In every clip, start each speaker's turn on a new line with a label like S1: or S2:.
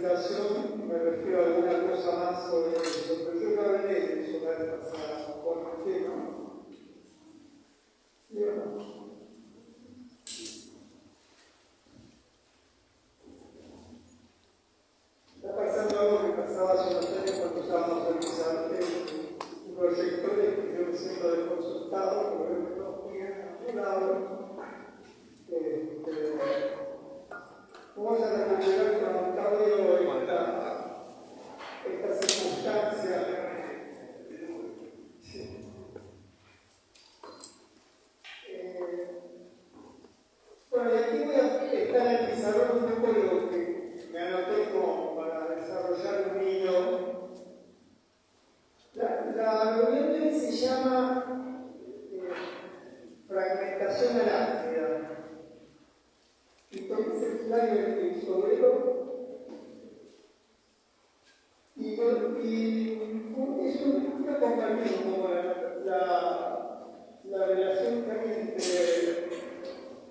S1: presentación me refiero a alguna cosa más sobre eso, pero yo ya hablé de eso la vez pasada, ¿por qué no? ¿Sí o no? Está pasando algo que pasaba hace unos años cuando estábamos realizando un proyecto que yo me siento desconsultado, porque veo que todos tienen ayudado. Vamos a recuperar con Octavio esta circunstancia. Sí. Bueno, y aquí voy a estar en el pizarrón un poco lo que me anoté como para desarrollar un hilo. La reunión de hoy se llama fragmentación aláctida. Y entonces el slide del sobrero y eso quiero compartir un poco la relación que hay entre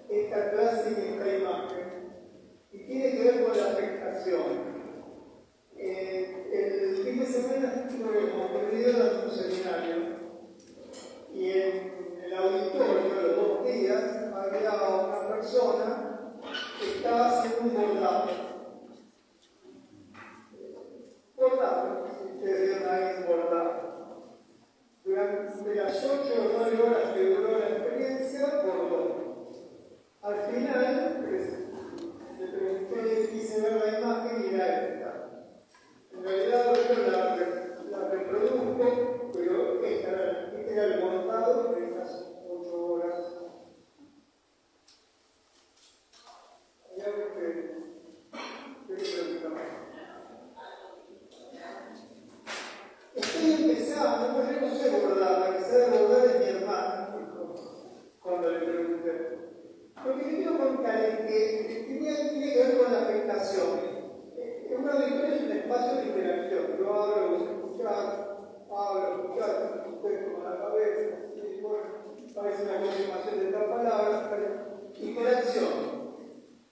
S1: esta clase y esta imagen y tiene que ver con la afectación. El fin de semana estuve como perdido dando un seminario y en el auditorio de los 2 días había una persona que estaba haciendo un bordado. Bordado, si ustedes vieron ahí bordado. Durante las 8 o 9 horas que duró la experiencia, bordó. Al final, le pregunté, quise ver la imagen y era esta. En realidad, yo la reproduzco, pero este era el bordado de estas 8 horas. Hay algo que preguntar. Estoy empezando, porque yo no sé bordar, la que sabe bordar es mi hermana, cuando le pregunté. Lo que quiero contar es que tiene que ver con la afectación. Un auditorio es un espacio de interacción. Yo hablo, vos escuchás, hablo, escuchás, ustedes con la cabeza, y bueno, parece una confirmación de estas palabras, pero interacción.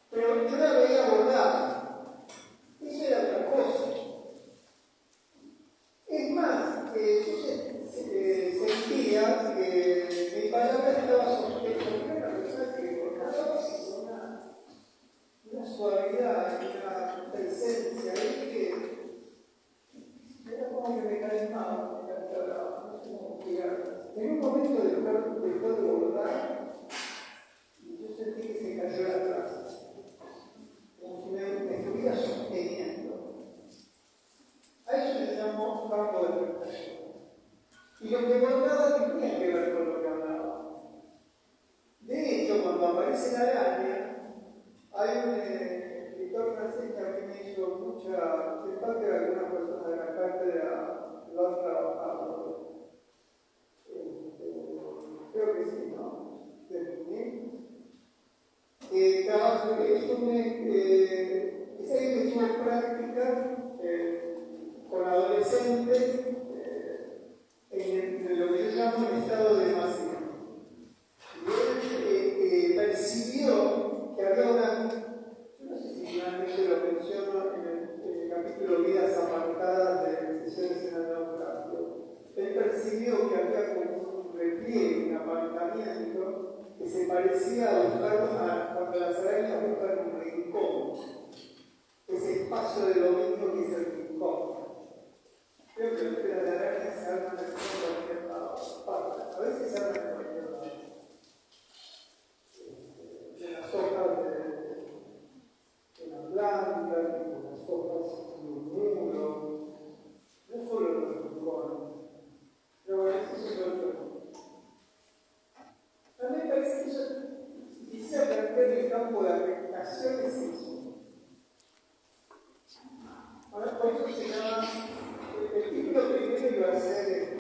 S1: Pero yo la veía bordar. Eso era otra cosa. Es más, yo sentía que mi palabra estaba sostenida, a pesar que bordaba con una suavidad, una presencia ahí que era como que me calmaba, me calmaba, no sé cómo explicar. En un momento dejó de bordar y yo sentí que se cayó la clase, como si me estuviera sosteniendo. A eso le llamo campo de afectación. Y lo que bordaba tenía que ver con lo que hablaba. De hecho, cuando aparece la araña, hay un escritor francés que a mí me hizo mucha simpatía de algunas personas de la cátedra lo han trabajado. Creo que sí, ¿no? Trabajo es alguien que tuvo práctica con adolescentes en lo que yo llamo el estado de vacío. Y él percibió que había una, yo no sé si finalmente lo menciono en el capítulo Vidas Apartadas de Sesiones en el Naufragio. Él percibió que había como un repliegue, un apartamiento que se parecía a buscar cuando las arañas buscan un rincón, ese espacio de dominio que es el rincón. Creo que las arañas se arman de cualquier lado, a veces se arman de cualquier lado. En las hojas de la planta, en las hojas de un muro, no solo en los rincones. Pero bueno, eso es otro punto. A mí me parece que eso, si quisiera plantear el campo de afectación, es eso. Ahora, por eso se llama, el título primero iba a ser,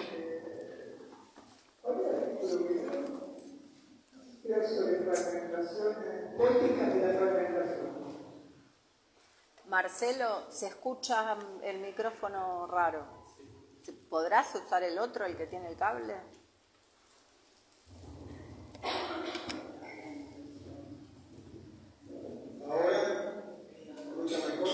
S1: ¿cuál era el título primero? Era sobre fragmentación, políticas de la fragmentación.
S2: Marcelo, se escucha el micrófono raro. ¿Podrás usar el otro, el que tiene el cable?
S1: Ahora, ¿escucha mejor?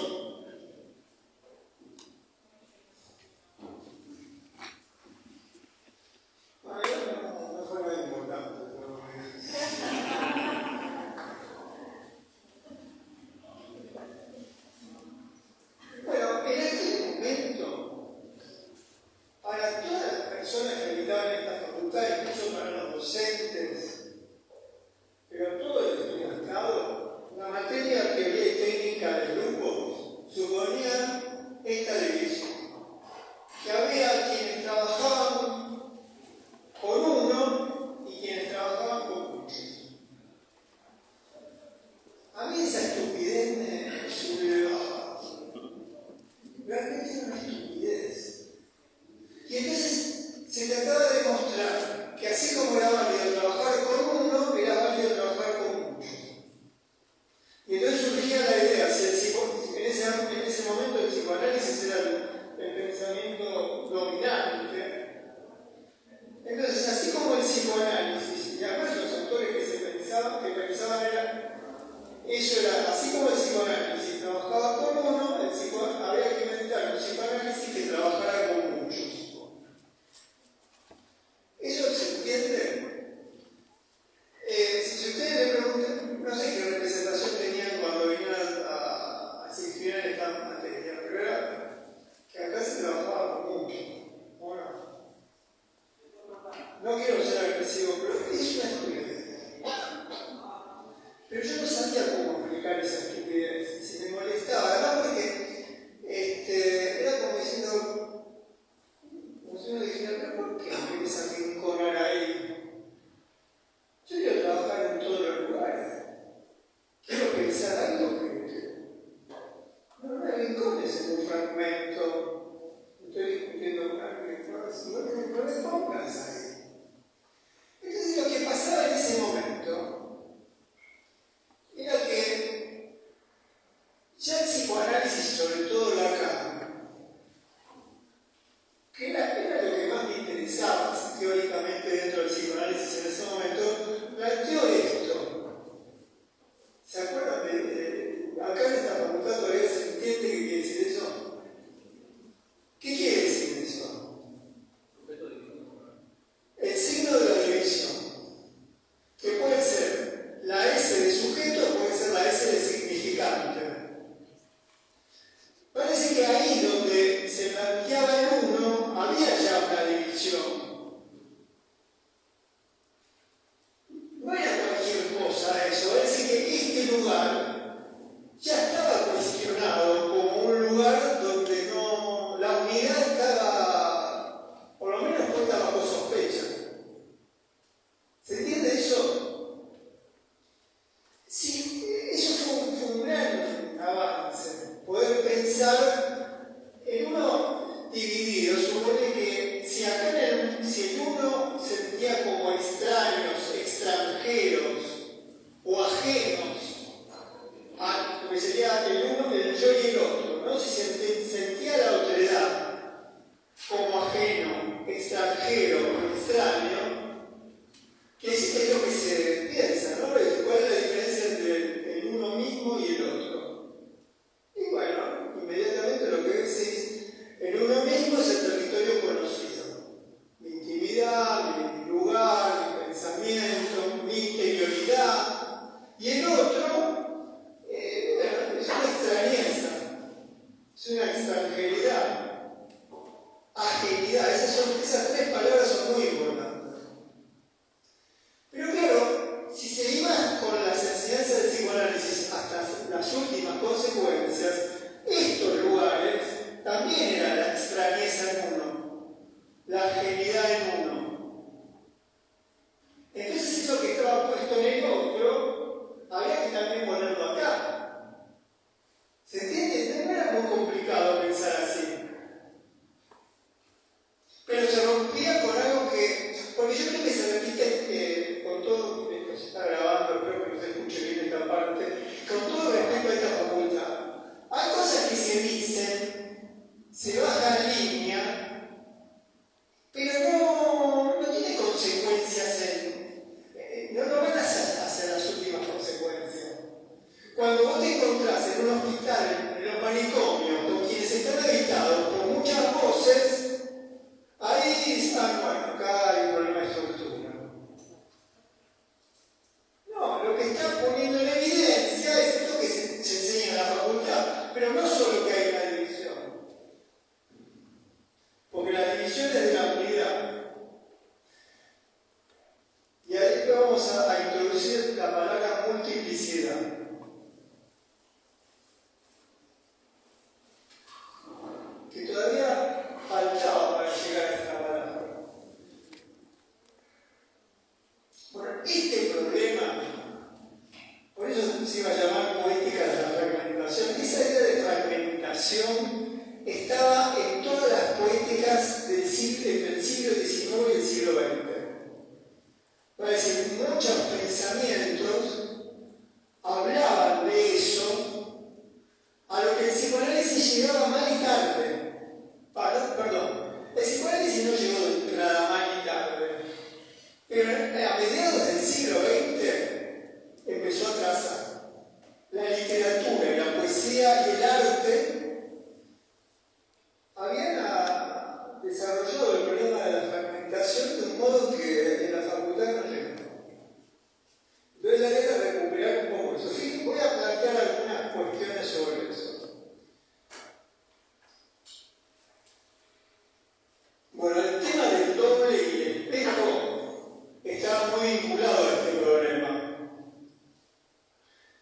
S1: A mí esa estupidez me sube baja. Realmente es una estupidez. Y entonces se trataba de mostrar que así como era válido trabajar con uno, era válido trabajar con muchos. Y entonces surgía la idea, en ese momento el psicoanálisis era el pensamiento dominante. Entonces, así como el psicoanálisis, y además los autores que pensaban eso era, así como el psicoanálisis trabajaba con uno, había que inventar un psicoanálisis que trabajara con muchos. ¿Eso se entiende? Si ustedes le preguntan, no sé qué representación tenían cuando vinieron a asistir en esta materia, pero era que acá se trabajaba con mucho. ¿O no? No quiero ser agresivo, pero es una estupidez. Pero yo no sabía cómo explicar esa estupidez, y se me molestaba, además porque era como diciendo, como si uno dijera, pero ¿por qué me vienes a rinconar ahí? Yo quiero trabajar en todos los lugares. Quiero pensar algo que no me rincones en un fragmento. Estoy discutiendo con alguien, no me pongas ahí. Entonces lo que pasaba en ese momento era que ya el psicoanálisis, sobre todo Lacan, que era lo que más me interesaba teóricamente dentro del psicoanálisis en ese momento, planteó esto. ¿Se acuerdan acá en esta facultad todavía se entiende qué quiere decir eso? ¿Qué quiere decir eso? El signo de la división, que puede ser la S de sujeto o puede ser la S de significante. Parece que ahí donde se planteaba el uno, había ya una división. No era cualquier cosa eso, es decir, que este lugar ya estaba cuestionado como un lugar donde la unidad estaba, por lo menos puesta bajo sospecha. ¿Se entiende eso? Sí, eso fue un gran avance. Poder pensar en uno dividido. Supone que si el uno se sentía como extraños, extranjeros o ajenos a lo que sería el uno, el yo y el otro, ¿no? Si sentía la otredad como ajeno, extranjero o extraño, que es lo que se piensa, ¿no? ¿Cuál es la diferencia entre el uno mismo y el otro? Y bueno, inmediatamente lo que ves es, el uno mismo es el territorio conocido. Mi intimidad, mi lugar, mi pensamiento, mi interioridad. Y el otro, bueno, es una extrañeza, es una extranjeridad, ajenidad. Esas tres palabras son muy importantes. Pero claro, si seguimos con las enseñanzas del psicoanálisis hasta las últimas consecuencias, estos lugares también era la extrañeza en uno, la ajenidad en uno. Entonces eso que estaba puesto en el otro, había que también ponerlo acá. ¿Se entiende? No era muy complicado pensar así. Pero se rompía con algo porque yo creo que se repite con todo, esto se está grabando, espero que no se escuche bien esta parte, con todo respecto a esta facultad. Hay cosas que se dicen, se bajan línea, pero no tiene consecuencias no van hacia las últimas consecuencias. Cuando vos te encontrás en un hospital, en los manicomios, con quienes están habitados por muchas voces, ahí están, bueno, acá hay un problema de estructura. No, lo que está poniendo en evidencia es esto que se enseña en la facultad, pero no solo que hay una división, porque la división es de la unidad. Y ahí vamos a introducir la palabra multiplicidad. sé si iba a llamar poética de la fragmentación. Esa idea de fragmentación estaba en todas las poéticas del siglo XIX y el siglo XX. Es decir, muchos pensamientos hablaban de eso, a lo que el psicoanálisis llegaba mal y tarde. Perdón, el psicoanálisis no llegó nada mal y tarde, pero a mediados del siglo XX empezó a trazar. La literatura y la poesía y el arte habían desarrollado el problema de la fragmentación de un modo que en la facultad no llegó. Entonces la idea de recuperar un poco eso. Sí, voy a plantear algunas cuestiones sobre eso. Bueno, el tema del doble y el espejo estaba muy vinculado a este problema.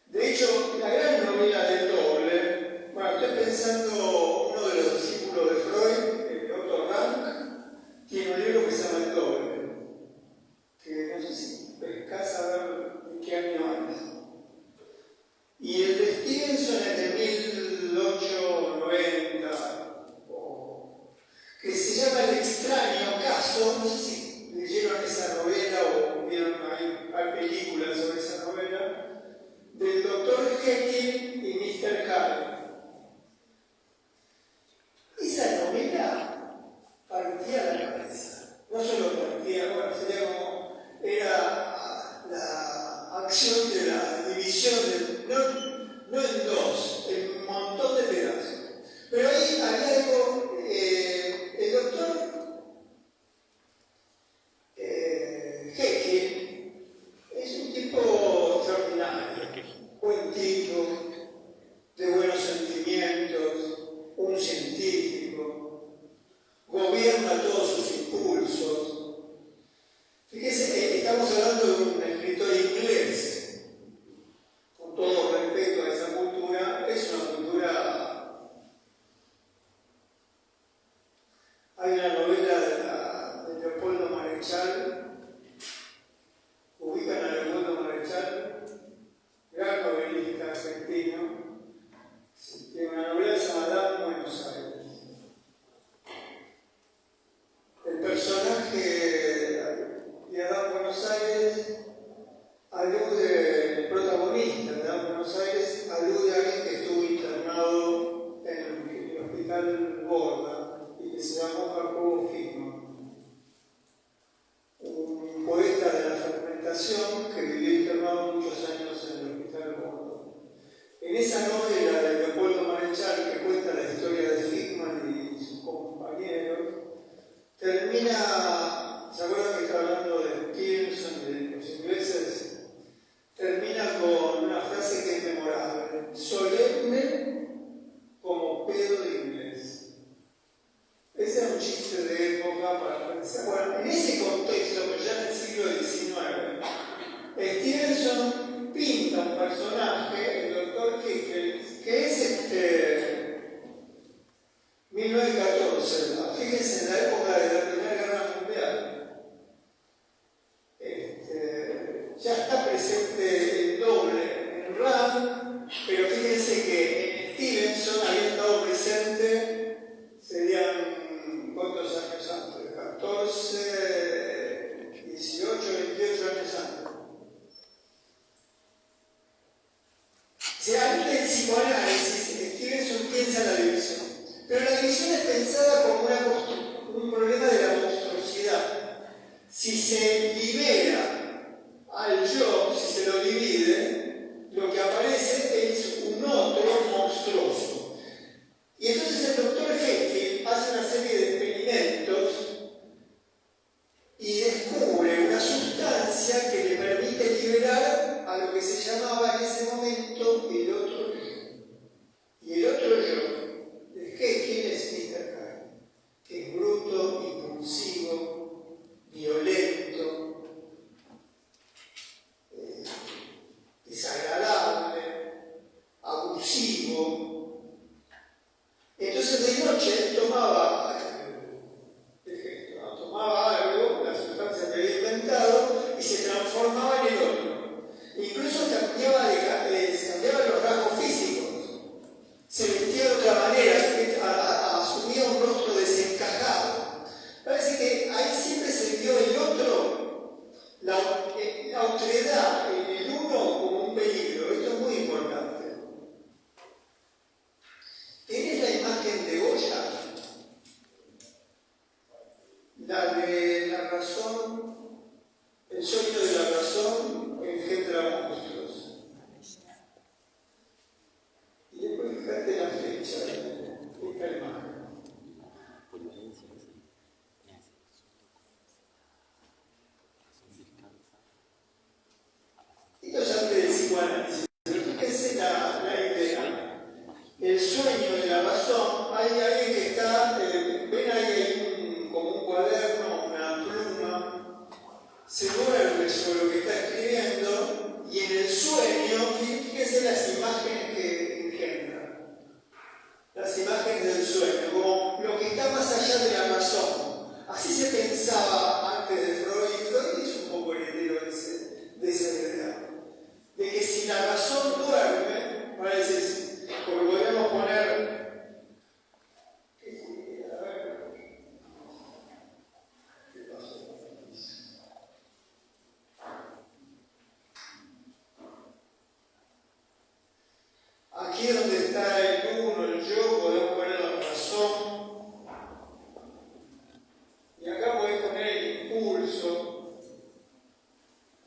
S1: De hecho, la gran novela del doble, bueno, estoy pensando, uno de los discípulos de Freud, Otto Rank, tiene un libro que se llama El doble, que no sé si pescás a ver de qué año es. Y el de Stevenson es de 1890, que se llama El extraño caso, no sé si leyeron esa novela o vieron, hay películas sobre esa novela, del Dr. Jekyll y Mr. Hyde. Esa novela partía la cabeza. No solo partía, bueno, sería como, era la acción de la división, no en dos, en un montón de pedazos. Pero ahí había algo, el doctor Jekyll es un tipo extraordinario. Buen tipo, de buenos sentimientos, un científico, gobierna todos sus impulsos. Fíjese, estamos hablando de un escritor inglés, con todo respeto a esa cultura, es una cultura. Hay una novela de Leopoldo Marechal, ubican a Leopoldo Marechal, gran novelista argentino, tiene una novela llamada Buenos Aires. El personaje de Adán Buenos Aires alude, el protagonista de Adán Buenos Aires alude a alguien que estuvo internado en el hospital Borda y que se llamó Jacobo Fishman, un poeta de la fragmentación que vivió internado muchos años en el hospital Borda. En esa novela de Leopoldo Marechal, que cuenta la historia de Fishman y sus compañeros, termina, ¿se acuerdan que está hablando de Stevenson y de los ingleses? Termina con una frase que es memorable: solemne como pedo de inglés. Ese era un chiste de época para pensar. Bueno, en ese contexto, pero ya en el siglo XIX, Stevenson pinta un personaje, el doctor Jekyll, que es 1914, ¿no? Fíjense, en la época de la Primera Guerra Mundial, ya está presente el doble en Rand, pero fíjense que en Stevenson había estado presente, serían ¿cuántos años antes? 14, 18, 28 años antes. O sea, antes del psicoanálisis, Stevenson piensa la división. Pero la división es pensada como un problema de la monstruosidad. Si se libera al yo, si se lo divide, lo que aparece es un otro monstruoso. Y entonces el doctor Jekyll hace una serie de experimentos y descubre una sustancia que le permite liberar a lo que se llamaba en ese momento el otro yo. Y el otro yo ¿quién es Mr. Hyde? Que es bruto, impulsivo, violento, desagradable, abusivo. Entonces de noche él tomaba algo, la sustancia que había inventado, y se transformaba en el otro. Incluso cambiaba de aquí donde está el uno, el yo, podemos poner la razón. Y acá podés poner el impulso,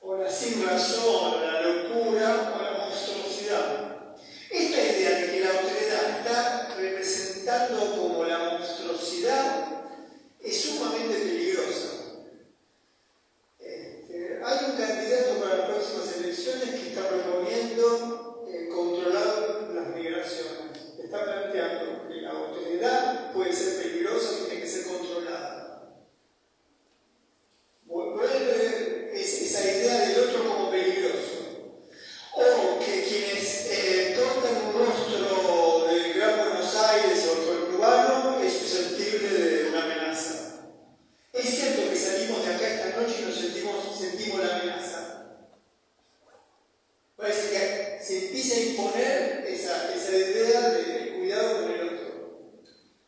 S1: o la sin razón, la locura, o la monstruosidad. Esta idea de que la autoridad está representando como la monstruosidad es sumamente peligrosa. Hay un candidato para las próximas elecciones que está proponiendo controlar las migraciones. Está planteando que la autoridad puede ser peligrosa y tiene que ser controlada. Vuelve esa idea del otro como peligroso. O que quienes tornan un rostro del Gran Buenos Aires o el urbano es susceptible de una amenaza. Es cierto que salimos de acá esta noche y nos sentimos la amenaza. Parece que se empieza a imponer esa idea de cuidado con el otro.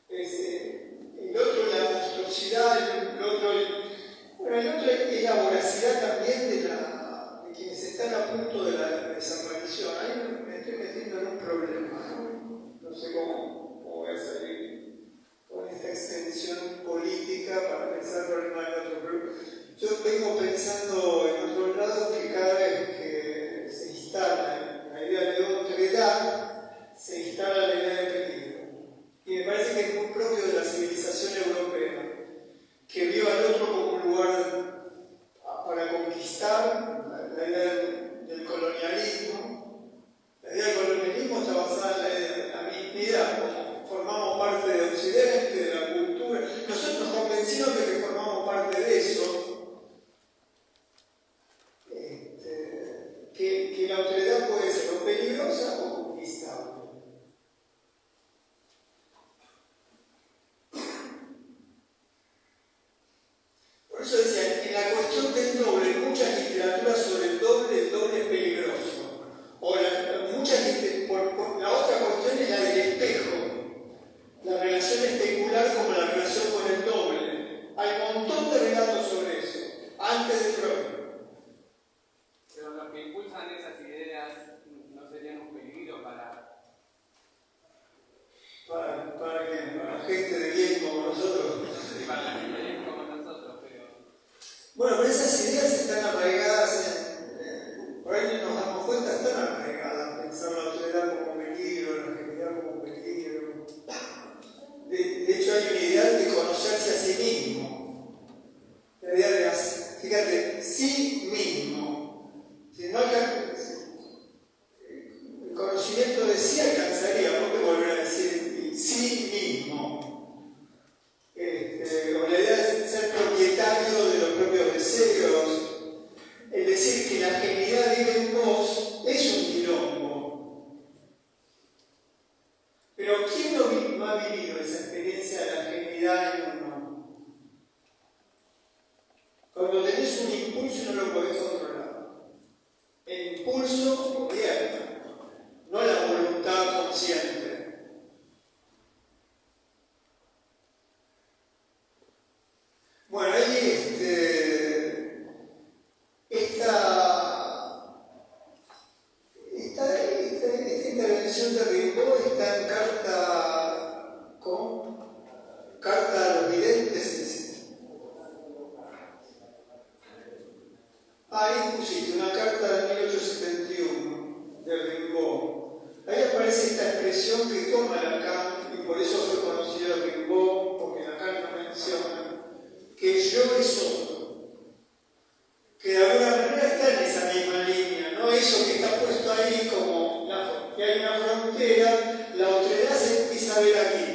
S1: El otro es la monstruosidad, el otro es la voracidad también de quienes están a punto de la desaparición. Ahí me estoy metiendo en un problema, no sé cómo voy a salir con esta extensión política para pensar el problema del otro. Pero yo vengo pensando en otros lados que cada vez que se instala la idea de otredad, se instala la idea de peligro. Y me parece que es muy propio de la civilización europea, que vio al otro como un lugar para conquistar, la idea del colonialismo. La idea del colonialismo está basada en la idea de la mismidad, como formamos parte de Occidente, de la cultura. Nosotros nos convencimos de que formamos parte de eso, que la autoridad puede ser o peligrosa o conquistable. Por eso decía, en la cuestión del doble, hay muchas literaturas sobre el doble es peligroso. O la otra cuestión es la del espejo, la relación especular como la relación con el doble. Hay un montón de relatos sobre eso, antes de Freud.
S3: Pero los que impulsan esas ideas no serían un peligro para
S1: ¿Quién? Para la gente de bien como nosotros.
S3: Sí, para la gente de bien como nosotros, pero...
S1: Bueno, pero esas ideas están arraigadas por ahí nos damos cuenta, están arraigadas. Pensar la autoridad como peligro, la genialidad como peligro. De hecho, hay un ideal de conocerse a sí mismo. La idea de, fíjate, sí mismo. Si no el conocimiento de sí alcanzaría, ¿por qué volver a decir sí mismo? O la idea de ser propietario de los propios deseos, es decir, que la genialidad vive en vos, es un quilombo. Pero ¿quién no ha vivido esa experiencia de la genialidad en uno? Cuando tenés un impulso y no lo podés controlar. El impulso gobierna, no la voluntad consciente. Bueno, ahí esta intervención de Rimbaud está en Carta a los videntes. Ahí pusiste una carta de 1871 de Rimbaud. Ahí aparece esta expresión que toma Lacan, y por eso fue conocido Rimbaud, porque Lacan lo menciona, que yo es otro, que de alguna manera está en esa misma línea, ¿no? Eso que está puesto ahí como que hay una frontera, la autoridad se empieza a ver aquí.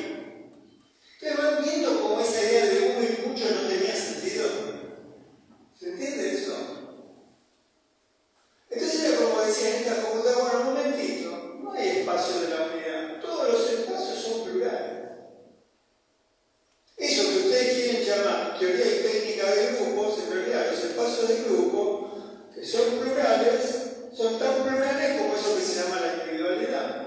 S1: Ustedes van viendo cómo esa idea de uno y mucho no tenía sentido. ¿Se entiende eso? Entonces era como decía en esta facultad, bueno, un momentito, no hay espacio de la unidad, todos los espacios son plurales. Eso que ustedes quieren llamar teoría y técnica de grupos, en realidad los espacios de grupo, que son plurales, son tan plurales como eso que se llama la individualidad.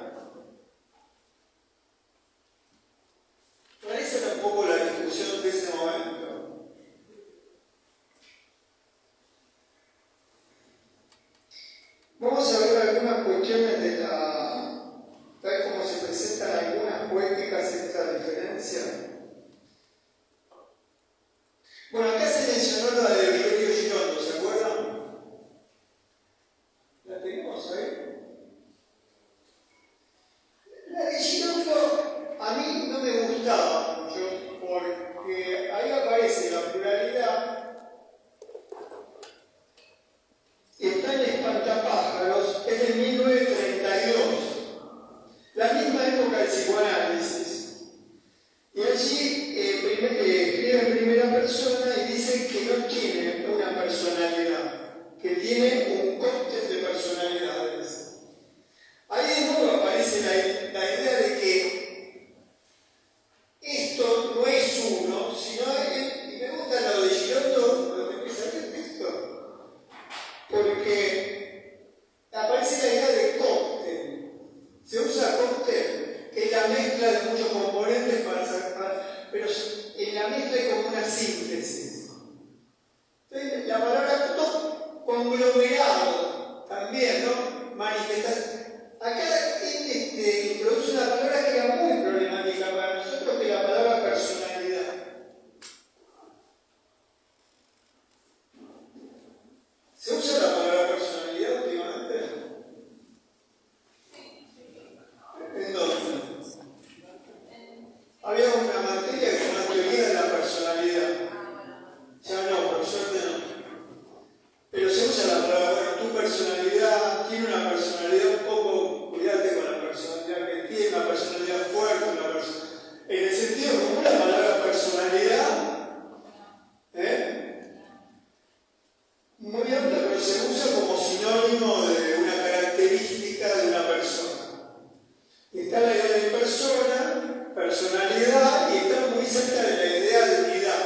S1: personalidad y está muy cerca de la idea de unidad,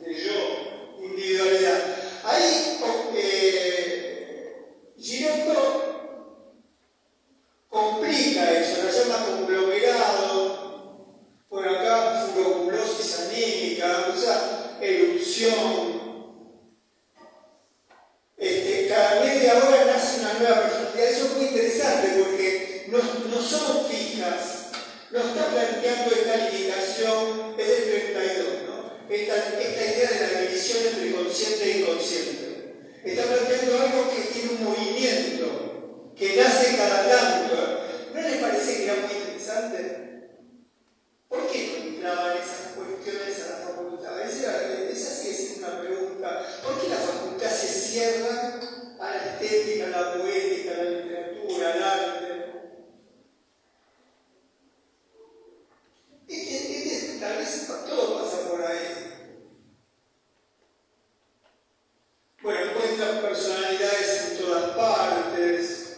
S1: de yo, individualidad. Ahí Girotto complica eso, la llama conglomerado, por acá furoculosis anímica, usa erupción. Cada media hora nace una nueva personalidad. Eso es muy interesante porque no son fijas. No está planteando esta limitación, es del 32, ¿no? Esta idea de la división entre consciente e inconsciente. Está planteando algo que tiene un movimiento, que nace cada tanto. ¿No les parece que era muy interesante? ¿Por qué no entraban esas cuestiones a la facultad? Esa sí es una pregunta. ¿Por qué la facultad se cierra a la estética, a la poética, a la literatura, al arte? Tal vez todo pasa por ahí. Bueno, encuentran personalidades en todas partes,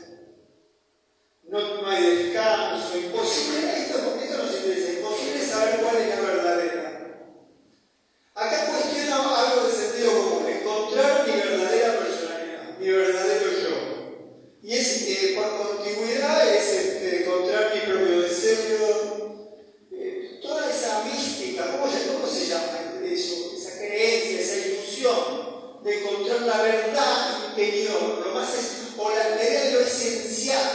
S1: no hay descanso, imposible, esto nos interesa, imposible saber cuál es la verdadera. Acá cuestiono algo de sentido común, encontrar mi verdadera personalidad, mi verdadero yo. Y es, por continuidad, es encontrar mi propio deseo. Toda esa mística, ¿cómo se llama eso? Esa creencia, esa ilusión de encontrar la verdad interior, lo más o la idea de lo esencial.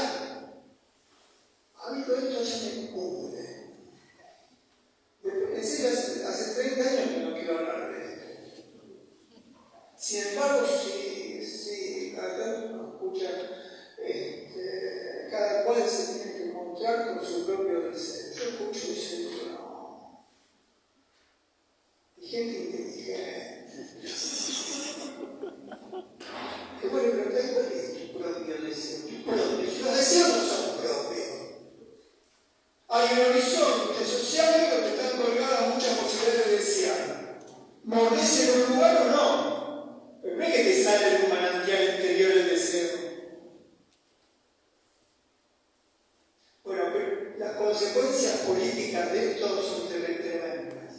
S1: A mí todo esto ya me cubre. En serio, hace 30 años que no quiero hablar de esto. Sin embargo, si cada tanto nos escuchan, cada cual se tiene que encontrar con su propio deseo. Yo escucho y siento, no. Y gente inteligente. Que bueno, pero ¿cuál es tu propio deseo? Los deseos no son propios. Hay un horizonte social donde están colgadas muchas posibilidades de desear. ¿Mordés en un lugar o no? Pero no es que te sale de un manantial interior el deseo. Bueno, pero las consecuencias políticas de esto son tremendas.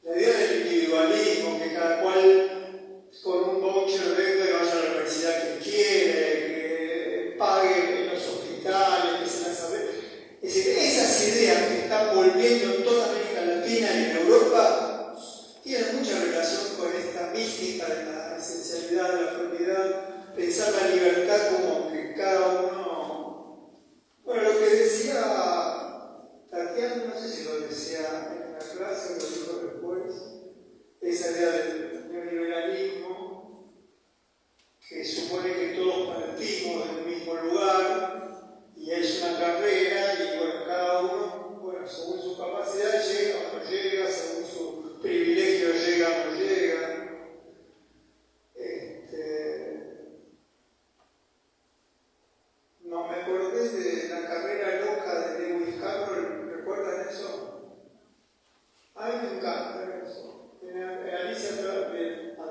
S1: La idea del individualismo, que cada cual con un voucher venga y vaya a la universidad que quiere, que pague en los hospitales, que se las sabe. Es decir, esas ideas que están volviendo en toda América Latina y en Europa tienen mucha relación con esta mística de la esencialidad, de la propiedad, pensar la libertad como que cada uno. Bueno, lo que decía Tatiana, no sé si lo decía en la clase o lo dijo después, esa idea del neoliberalismo, que supone que todos partimos del mismo lugar. Y es una carrera y bueno, cada uno, según su capacidad llega o no llega, según su privilegio llega o no llega. No me acordé de la carrera loca de Lewis Carroll, ¿recuerdan eso? A mí me encanta eso. En Alicia a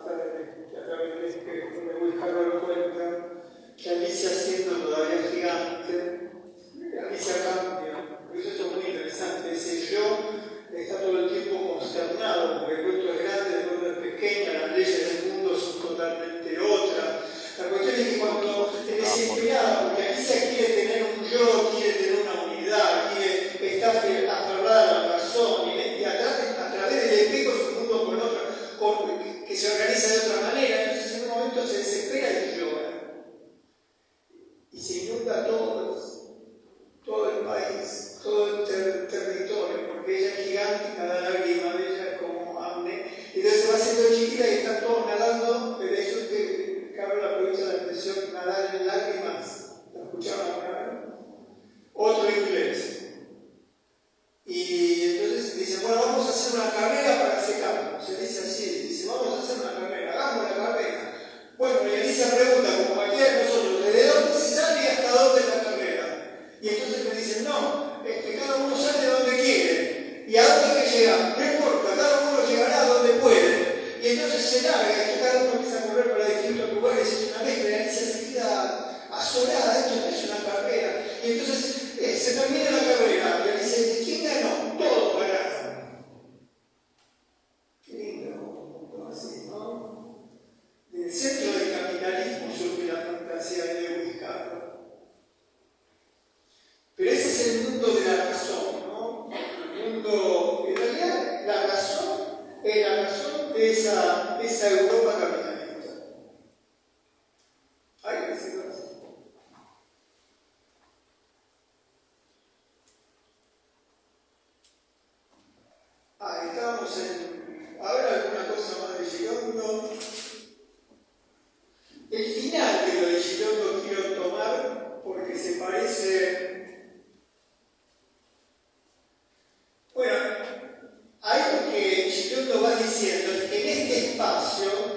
S1: través de que Lewis Carroll cuenta que Alicia siendo todavía gigante, Alicia cambia, por eso esto es muy interesante, ese yo está todo el tiempo consternado, porque el cuento es grande, el cuento es pequeño, las leyes del mundo son totalmente otras. La cuestión es que cuando es desesperada, porque Alicia quiere tener un yo, quiere tener una unidad, está aferrada a la razón, y a través del espejo es un mundo con otro, que se organiza de otra manera, entonces en un momento se desespera y llora. Y se inunda todo el país, todo el territorio, porque ella es gigante y cada lágrima de ella es como Amne. Y entonces se va haciendo chiquita y están todos nadando, pero eso es que Carlos aprovecha la expresión nadar en lágrimas. ¿La escucharon alguna vez? Otro inglés. Y entonces dice, bueno, vamos a hacer una carrera para secarnos. Se dice así, dice, vamos a hacer una carrera, hagamos la carrera. Bueno, y Alicia pregunta, como cualquiera de nosotros, ¿de dónde se sale y hasta dónde es la carrera? Y entonces me dicen, no, cada uno sale de donde quiere. ¿Y a dónde hay que llegar? No importa, cada uno llegará a donde puede. Y entonces se larga, y cada uno empieza a correr para distintos lugares, es una mezcla, y Alicia se queda azorada, esto no es una carrera. Y entonces se termina la carrera, y Alicia dice, ¿quién ganó? Todos esa Europa capitalista. Hay que decirlo así. Estábamos en... A ver alguna cosa más de Girondo. El final de lo de Girondo quiero tomar porque se parece... Bueno, algo que Girondo va diciendo es que en este espacio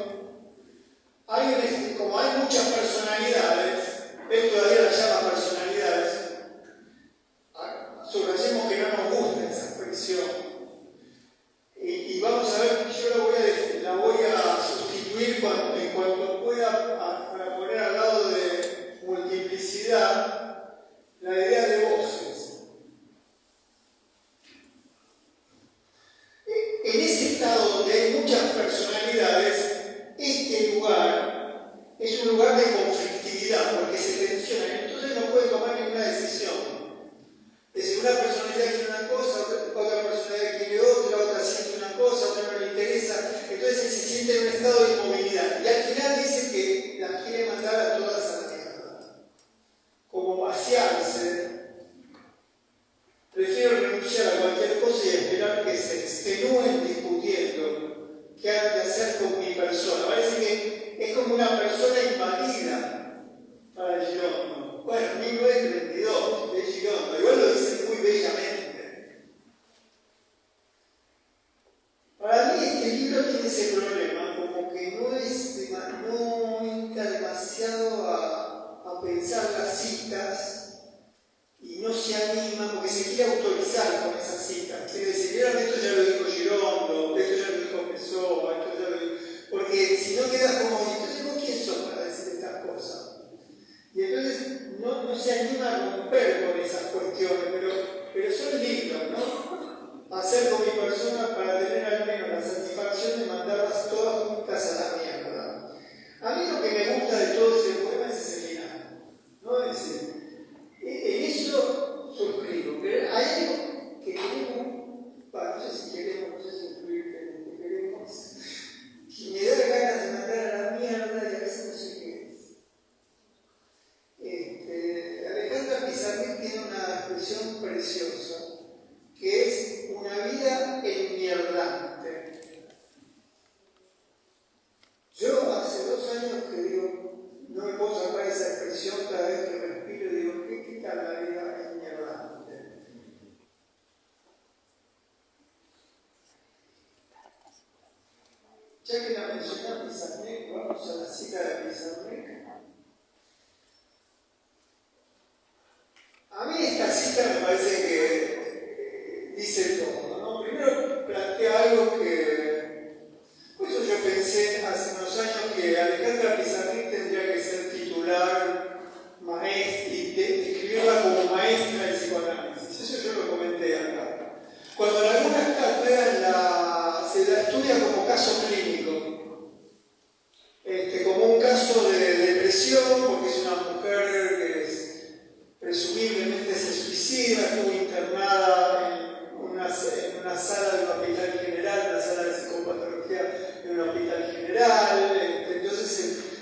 S1: como hay muchas personalidades, él todavía las llama personalidades, subrayemos que no nos gusta esa expresión. Y vamos a ver, yo la voy a sustituir en cuanto pueda para poner al lado de multiplicidad la idea de voces. En ese estado donde hay muchas personalidades, este lugar es un lugar de conflictividad porque se tensiona, entonces no puede tomar ninguna decisión. Es decir, una personalidad quiere una cosa, otra personalidad quiere otra siente una cosa, otra no le interesa, entonces se siente en un estado de inmovilidad. Y al final dice que las quiere mandar a todas a la mierda. Como vaciarse, prefiero renunciar a cualquier cosa y esperar que se extenúen discutiendo qué han de hacer con mi persona. Parece que es como una persona invadida para Girondo. Bueno, 1932 de Girondo, igual lo dice muy bellamente. Para mí este libro tiene ese problema, como que no entra demasiado a pensar las citas y no se anima porque se quiere autorizar con esas citas. Quiere decir, esto ya lo dijo Girondo, esto ya lo dijo Pessoa, esto ya lo dijo... Porque si no quedas como, entonces ¿vos quién sos para decir estas cosas? Y entonces no se anima a romper con esas cuestiones, pero son libros, ¿no? Hacer con mi persona para tener al menos la satisfacción de mandarlas todas juntas a la mierda. A mí lo que me gusta de todo ese poema es ese final, ¿no? Es decir, en eso suscribo, pero hay algo que queremos, no sé si queremos, no sé si suscribir, pero que queremos, que me da ganas de mandar a la mierda y a veces no sé qué es. Alejandra Pizarnik tiene una expresión preciosa, que es una vida enmierdante. Yo hace 2 años que digo, no me puedo sacar esa expresión cada vez que respiro y digo, ¿qué tal la vida enmierdante? Ya que la mencioné Pizarnik, vamos a la cita de Pizarnik. A mí esta cita me parece que dice todo, ¿no? Primero plantea algo que... Por eso yo pensé hace unos años que Alejandra Pizarnik tendría que ser titular, maestra, y escribirla como maestra del psicoanálisis. Eso yo lo comenté acá. Cuando en algunas cátedras se la estudia como caso clínico, como un caso de depresión, porque es una mujer que presumiblemente se suicida, estuvo internada en una sala de un hospital general, una sala de psicopatología de un hospital general, entonces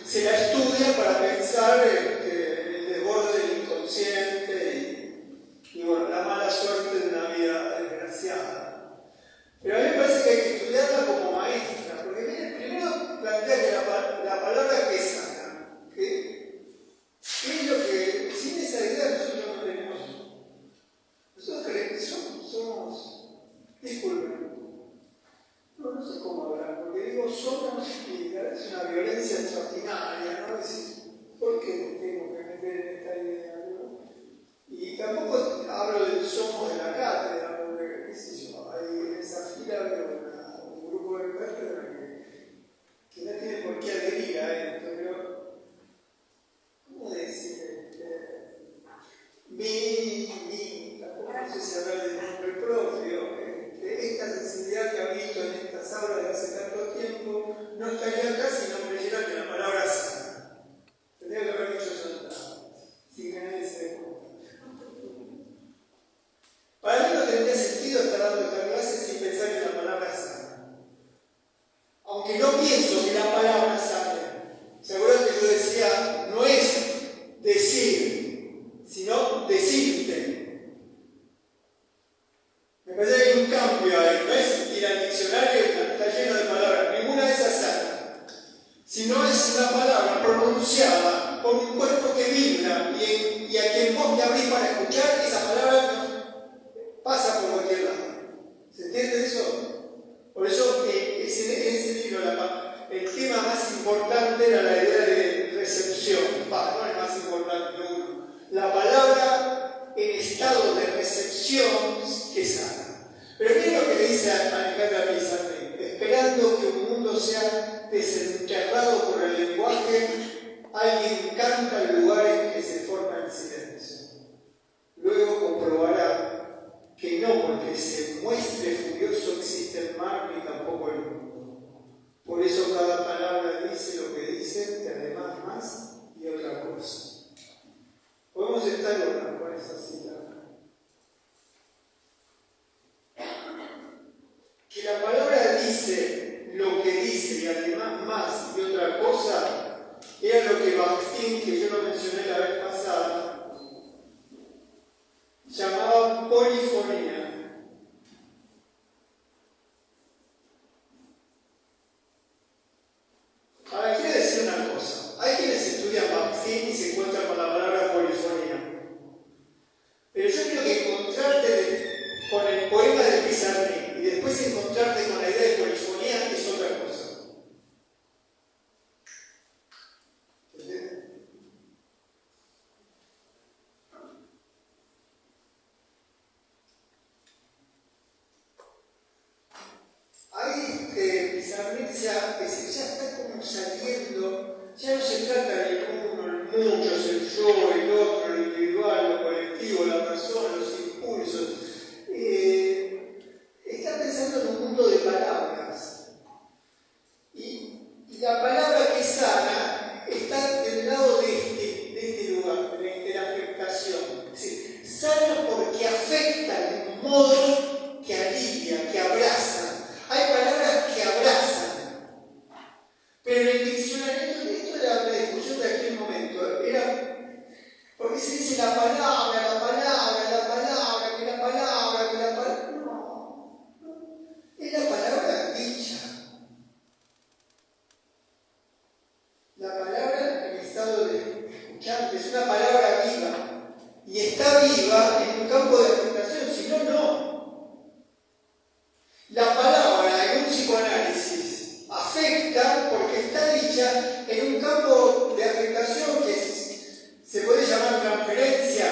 S1: se la estudia para pensar en el desborde del inconsciente y bueno, la mala suerte de una vida desgraciada. Pero a mí me parece que hay que estudiarla como maestra, porque primero plantea que la palabra que sana, ¿qué es lo que, sin esa idea nosotros no tenemos? Nosotros somos, disculpen, no sé cómo hablar, porque digo somos y es una violencia extraordinaria, ¿no? Es decir, ¿por qué tengo que meter en esta idea? ¿No? Y tampoco hablo del somos de la cátedra, porque, qué sé yo, hay en esa fila un grupo de cátedra que no tiene por qué adherir a esto, pero ¿cómo decir? Tampoco no sé si hablar de nombre propio, esta sensibilidad que ha visto en estas aulas de hace tanto tiempo, no estaría acá si no creyera que la palabra sana. Tendría que haber dicho santa, sin que nadie se dé cuenta. Para mí no tendría sentido estar dando esta clase sin pensar en la palabra sana. Aunque no pienso que existe. Me parece que hay un cambio ahí, no es ir al diccionario y está lleno de palabras, ninguna de esas sana, sino es una palabra pronunciada por un cuerpo que vibra y a quien vos te abrís para escuchar, esa palabra pasa por cualquier lado. ¿Se entiende eso? Por eso en ese libro el tema más importante era la idea de recepción, no el más importante, no. La palabra en estado de recepción que sana. Pero miren lo que dice Alejandra Pizarnik: esperando que un mundo sea desenterrado por el lenguaje, alguien canta en lugares que se forma el silencio. Luego comprobará que no porque se muestre furioso existe el mar ni tampoco el mundo. Por eso cada palabra dice lo que dice, y además más y otra cosa. Podemos estar orando con esa cita. Que la palabra dice lo que dice y además más y otra cosa, era lo que Bakhtin, que yo lo mencioné la vez pasada, llamaba polifonía. Ahora, quiero decir una cosa. Hay quienes estudian Bakhtin y se encuentran con la palabra polifonía. Pero yo creo que encontrarte con el poema de Pizarnik y después encontrarte con la idea de polifonía es otra cosa. ¿Entiendes? Ahí Pizarnik ya está como saliendo, ya no se trata del uno, el muchos, el yo, el otro, el individual, lo colectivo, la persona, los impulsos. Está pensando en un mundo de palabras. Y la palabra que sana está del lado de este lugar, de la afectación. Es decir, sana porque afecta de un modo que alivia, que abraza. Hay palabras que abrazan. Pero en el diccionario, esto era la discusión de aquel momento, era porque se dice la palabra, que la palabra. No, es la palabra dicha. La palabra en estado de escuchante es una palabra viva. Y está viva en un campo de afectación, si no, no. La palabra en un psicoanálisis afecta porque está dicha en un campo de afectación que se puede llamar transferencia,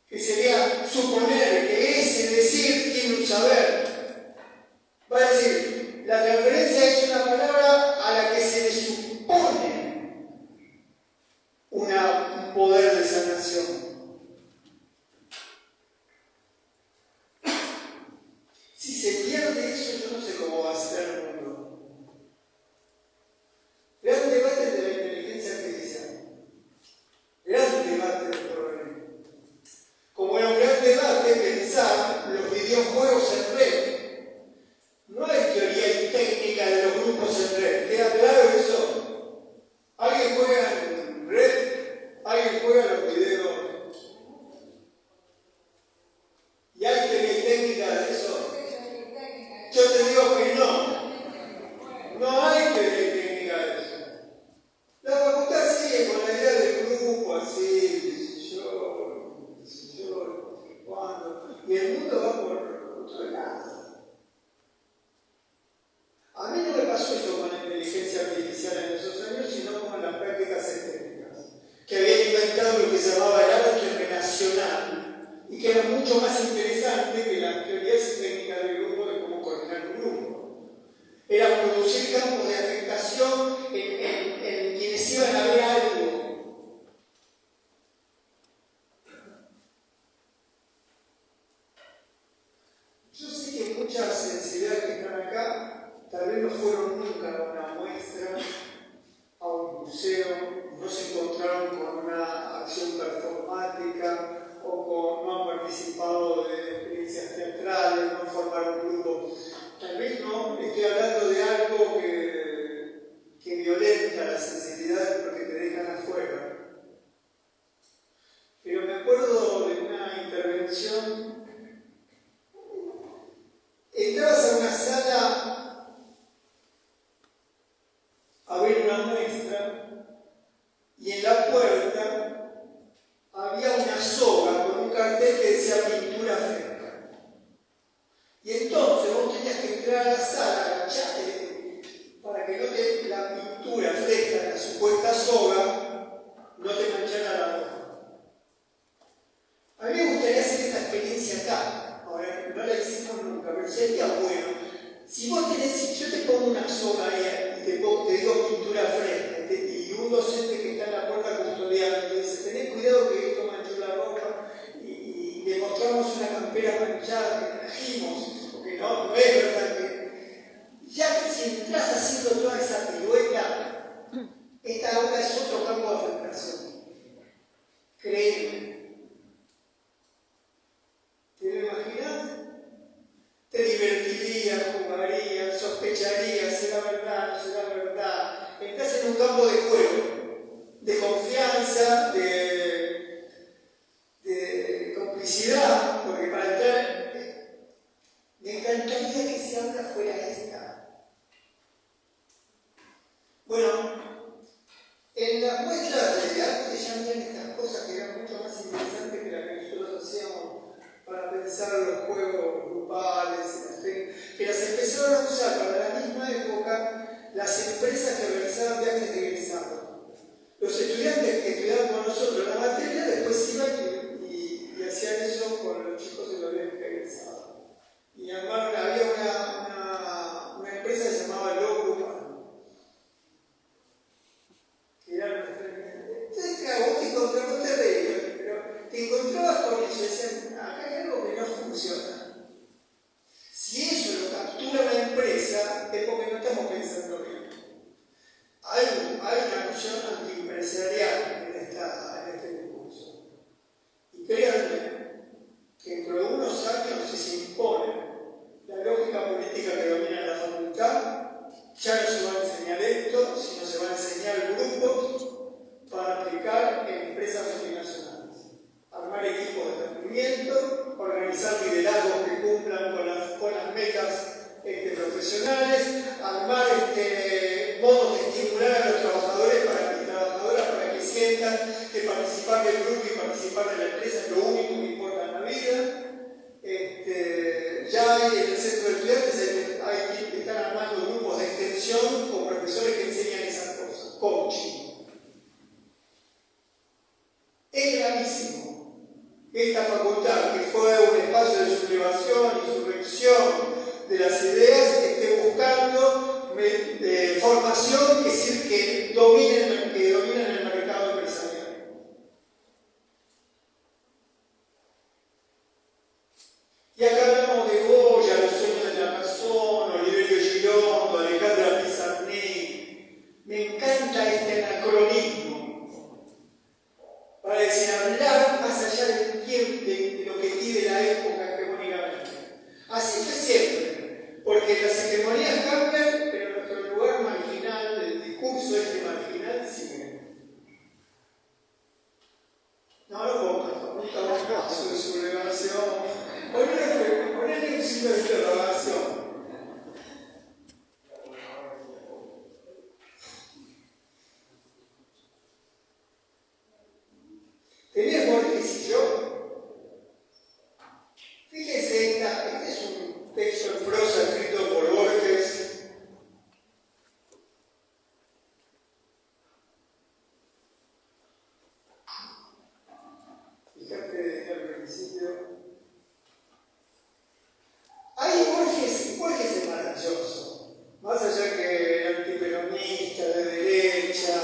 S1: que sería suponer que ese decir tiene un saber. Va a decir, la transferencia es una palabra a la que se le supone un poder de sanación. Si se pierde eso, yo no sé cómo va a ser el mundo. Gran debate de la inteligencia artificial. Gran debate del porvenir. Como era un gran debate pensar los videojuegos en red. No hay teoría y técnica de los grupos en red. ¿Queda claro eso? ¿Alguien juega en red? ¿Alguien juega los videos? ¿Y hay teoría y técnica de eso? Yo te digo que no. No hay teoría y técnica de eso. La facultad sigue con la idea del grupo, así, yo, cuándo. Y el mundo va por otro lado. A mí no me pasó eso con la inteligencia artificial en esos años, sino con las prácticas estéticas, que habían inventado lo que se llamaba el arte relacional y que era mucho más interesante que las teorías y técnicas del grupo de cómo coordinar un grupo. Era producir campos de afectación en quienes iban a ver algo. Yo sé que muchas sensibilidades que están acá tal vez no fueron nunca a una muestra, a un museo, no se encontraron con una acción performática o no han participado de experiencias teatrales, no formaron grupos. Tal vez no, estoy hablando de algo que violenta la sensibilidad porque te dejan afuera. Pero me acuerdo revolución, entrabas a una sala a ver una muestra y en la puerta había una soga con un cartel que decía pintura fresca. Y entonces vos tenías que entrar a la sala, agacharte, para que no te, la pintura fresca, la supuesta soga, no te manchara la ropa. A mí me gustaría hacer esta experiencia acá. Ahora, no la hicimos nunca, pero sería bueno. Si vos tenés, si yo te pongo una soga ahí y te digo pintura fresca, y un docente que está en la puerta custodiando te dice, tenés cuidado que esto manchó la ropa, y le mostramos una campera manchada que trajimos, porque no es verdad que... Ya que si entras haciendo toda esa pirueta, esta obra es otro campo de afectación. Créeme. ¿Te lo imaginas? Te divertirías, jugarías, sospecharías, será verdad, no será verdad. Estás en un campo de juego, de confianza, de complicidad, porque para entrar, me encantaría que se abra fuera esta. Bueno, en las muestras de arte ya habían estas cosas que eran mucho más interesantes que las que nosotros hacíamos para pensar los juegos grupales, que las empezaron a usar para la misma época las empresas que organizaban viajes de egresados. Los estudiantes que estudiaban con nosotros la materia después iban y hacían eso con los chicos de los viajes de egresados. Y armaron, había una empresa que se llamaba Lo Grupal, que eran los terminantes. Entonces, claro, vos te encontrabas, te reías, pero te encontrabas con eso y decían, acá hay algo que no funciona. Si eso lo captura la empresa, es porque no estamos pensando bien. Hay una noción antiempresarial en este discurso. Y créanme que dentro de unos años, si se impone la lógica política que domina la facultad, ya no se va a enseñar esto, sino se va a enseñar grupos para aplicar en empresas multinacionales. Armar equipos de rendimiento, organizar liderazgos que cumplan con las metas profesionales, armar modos de estimular a los trabajadores y trabajadoras para que sientan que participar del grupo y participar de la empresa es lo único que importa en la vida. Ya hay en el centro de estudiantes hay que están armando grupos de extensión con profesores que enseñan esas cosas, coaching. Es gravísimo que esta facultad, que fue un espacio de sublevación y subversión de las ideas, esté buscando formación que dominen el mercado empresarial. Y acá hablamos de Goya, Los sueños de la razón, Oliverio Girondo, Alejandra Pizarnik. Me encanta este anacronismo para decir, hablar más allá del tiempo, de lo que pide la época hegemónicamente. Así fue siempre, porque las hegemonías cambian, pero nuestro lugar marginal, el discurso marginal sigue. No lo pongas, nunca un paso de sublevación. Ponele un signo de interrogación. ¿Tenés Borges y yo? Fíjese, este es un texto en prosa escrito por Borges. Fíjate al principio. Ahí Borges es maravilloso. Más allá que era antiperonista, de derecha,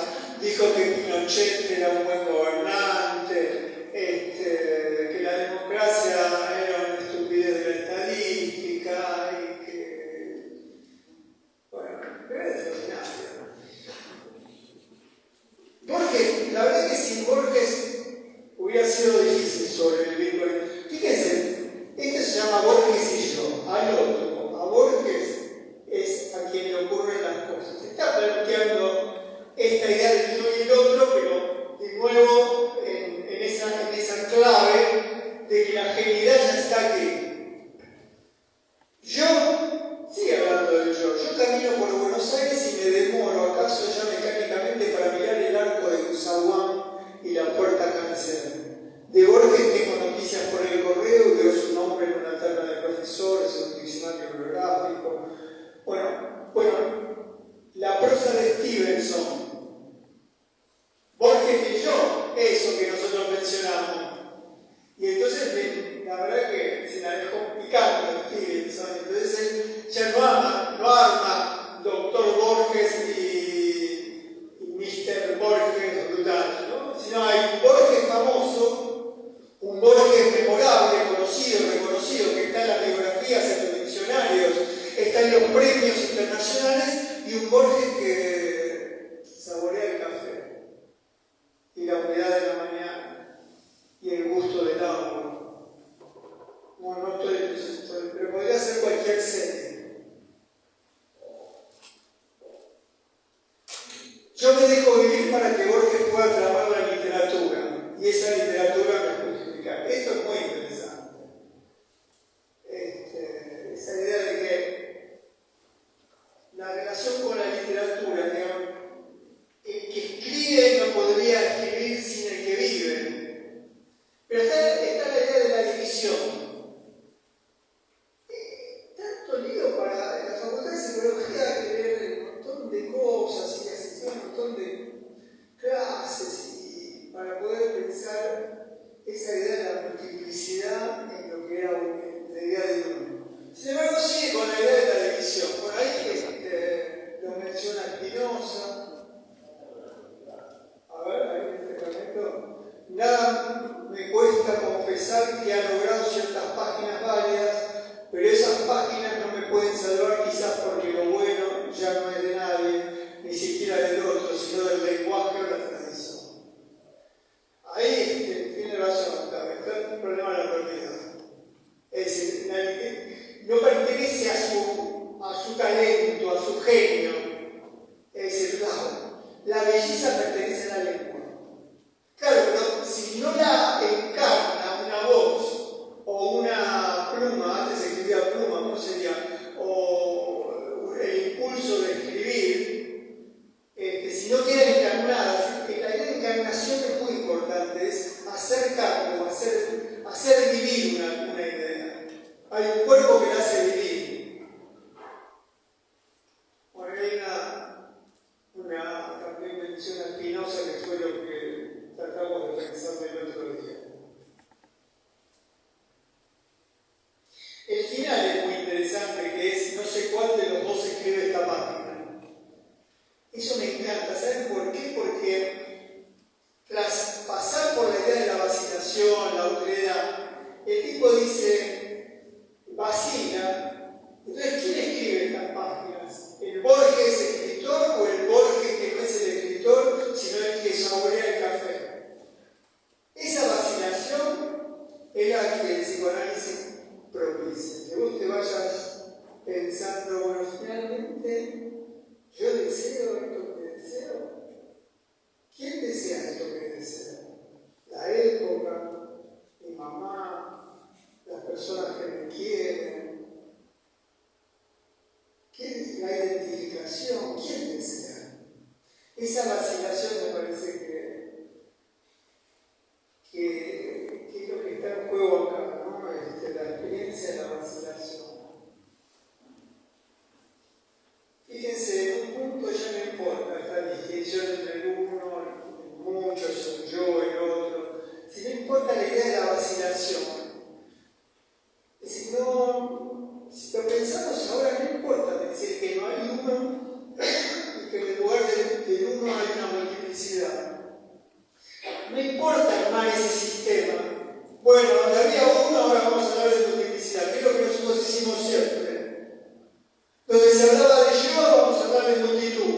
S1: dijo que Pinochet era un buen gobernante, que la democracia era una estupidez de la estadística y que... Bueno, pero es extraordinario. Borges, la verdad que sin Borges hubiera sido difícil sobrevivir. Fíjate de que la genialidad ya está aquí. Yo, sigue hablando del yo camino por Buenos Aires y me demoro, acaso ya mecánicamente, para mirar el arco de Usahuán y la puerta Cáncer. De Borges tengo noticias por el correo, veo su nombre en una terna de profesores, en un diccionario bibliográfico. Bueno, la prosa de Stevenson. Borges leyó eso que nosotros mencionamos. Y entonces, la verdad que se la dejó picando Stevenson. Entonces él ya no arma Dr. Borges y Mr. Borges brutal, ¿no? Sino hay un Borges famoso, un Borges memorable, conocido, reconocido, que está en las biografías, en los diccionarios, está en los premios internacionales, y un Borges que saborea el café, y la humedad de la mañana, y el gusto del agua. No estoy, pero podría ser cualquier serie. Yo me dejo vivir para que Borges pueda tramar la literatura, y esa literatura me justifica. Esto es muy interesante. Esa idea de que la relación con la literatura, digamos, el que escribe no podría escribir sin el que vive. Pero está la idea de la división. Tanto lío para la facultad de psicología, que leer un montón de cosas y asistir a un montón de clases y para poder pensar esa idea de la multiplicidad en lo que era la idea de uno. Sin embargo, sigue con la idea de la división. Por ahí lo menciona Spinoza. A ver, ahí en este fragmento. Nada me cuesta confesar que ha logrado ciertas páginas válidas, pero esas páginas no me pueden salvar, quizás porque lo bueno ya no es de nadie, ni siquiera del otro, sino del lenguaje o la tradición. Ahí tiene razón, está el problema de la pérdida. Es decir, no pertenece a su talento, a su genio. Es decir, la belleza pertenece a la lengua. Claro, pero si no la encarna una voz o una pluma, antes se escribía pluma, ¿cómo sería? O el impulso de escribir, si no queda encarnada, la idea de encarnación es muy importante, es hacer cargo, hacer vivir una idea. Hay un cuerpo que la hace vivir. Bueno, hay una también menciona Spinoza, que fue lo que tratamos de pensar el otro día. El final es muy interesante, que es no sé cuál de los dos escribe esta página. Eso me encanta. ¿Saben por qué? Porque tras pasar por la idea de la vacilación, la autoridad, el tipo dice, vacila. Entonces, ¿quién escribe estas páginas? ¿El Borges escritor o el Borges que no es el escritor, sino el que saborea el café? Esa vacilación es la que el psicoanálisis propicia. Que vos te vayas pensando, bueno, finalmente, yo deseo esto que deseo. ¿Quién desea esto que desea? La época, mi mamá, las personas que me quieren. ¿Quién es la identificación? ¿Quién desea? Esa vacilación me parece que es lo que está en juego acá, ¿no? La experiencia de la vacilación. Fíjense, en un punto ya no importa esta distinción entre el uno, el muchos, el yo, el otro. Si no importa la idea de la vacilación. Es decir, si lo pensamos ahora, no importa decir que no hay uno y que en lugar del uno hay una multiplicidad. No importa armar ese sistema. Bueno, donde había uno, ahora vamos a hablar de multiplicidad, que es lo que nosotros hicimos siempre. Donde se hablaba de yo, vamos a hablar de multitud.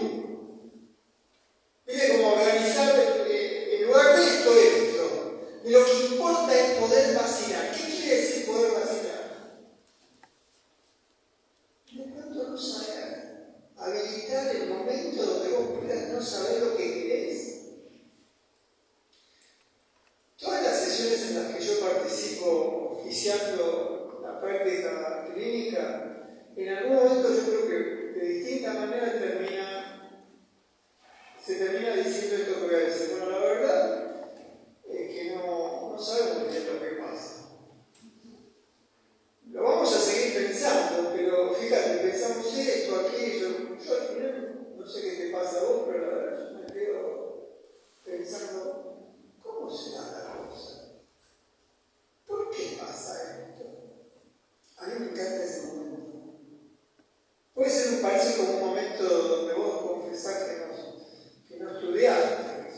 S1: Mire cómo organizar, en lugar de esto. Y lo que importa es poder vacilar. ¿Qué quiere decir poder vacilar? De pronto no saber. Habilitar el momento donde vos puedas no saber lo que querés. Todas las sesiones en las que yo participo iniciando la práctica clínica, en algún momento yo creo que de distinta manera se termina diciendo esto que voy a decir. Bueno, la verdad es que no sabemos bien lo que pasa. Lo vamos a seguir pensando, pero fíjate, pensamos esto, aquello. Yo al final, no sé qué te pasa a vos, pero la verdad yo me quedo pensando, ¿cómo se da la cosa? ¿Por qué pasa esto? A mí me encanta ese momento. Puede ser, parece como un momento donde vos confesás que no estudiaste, que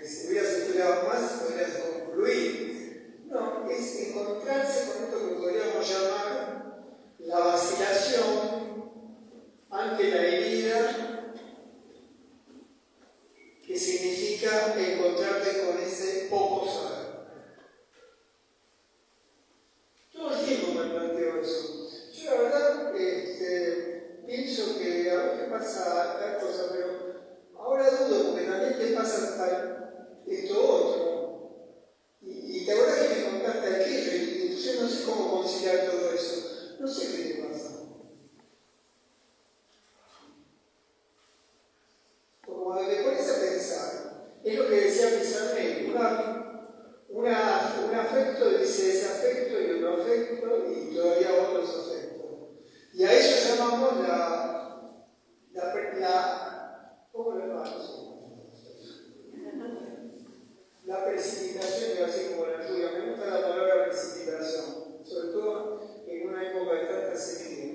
S1: si hubieras estudiado más podrías concluir. No, es encontrarse con esto que podríamos llamar la vacilación ante la herida, que significa encontrarte con ese poco saber. Todo el tiempo me planteo eso. Yo la verdad pienso que a vos te pasa tal cosa, pero ahora dudo porque también te pasa esto otro. Y te acuerdas que me contaste aquello y yo no sé cómo conciliar todo eso. No sé qué te pasa. Como te pones a pensar, es lo que decía Pizarnik, un afecto dice desafecto y otro afecto y todavía otros afectos. Y a eso llamamos ¿cómo lo llamamos? La precipitación, iba a decir como la lluvia. Me gusta la palabra precipitación, sobre todo en una época de tanta sequía.